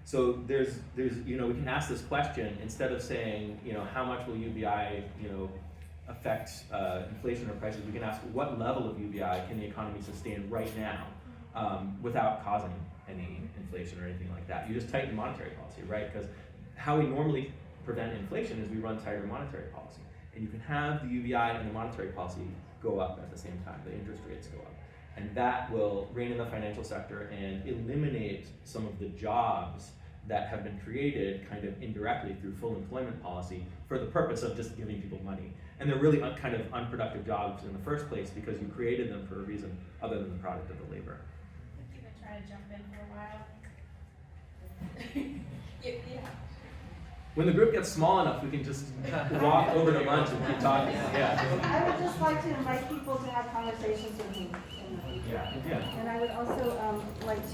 So there's we can ask this question instead of saying, how much will UBI, affect inflation or prices. We can ask what level of UBI can the economy sustain right now without causing any inflation or anything like that. You just tighten monetary policy, right? Because how we normally prevent inflation is we run tighter monetary policy. And you can have the UBI and the monetary policy go up at the same time, the interest rates go up. And that will rein in the financial sector and eliminate some of the jobs that have been created kind of indirectly through full employment policy for the purpose of just giving people money. And they're really kind of unproductive jobs in the first place because you created them for a reason other than the product of the labor. You can try to jump in for a while. Yeah. When the group gets small enough, we can just walk over to lunch and keep talking. Yeah. I would just like to invite people to have conversations with me in the future. Yeah. And I would also like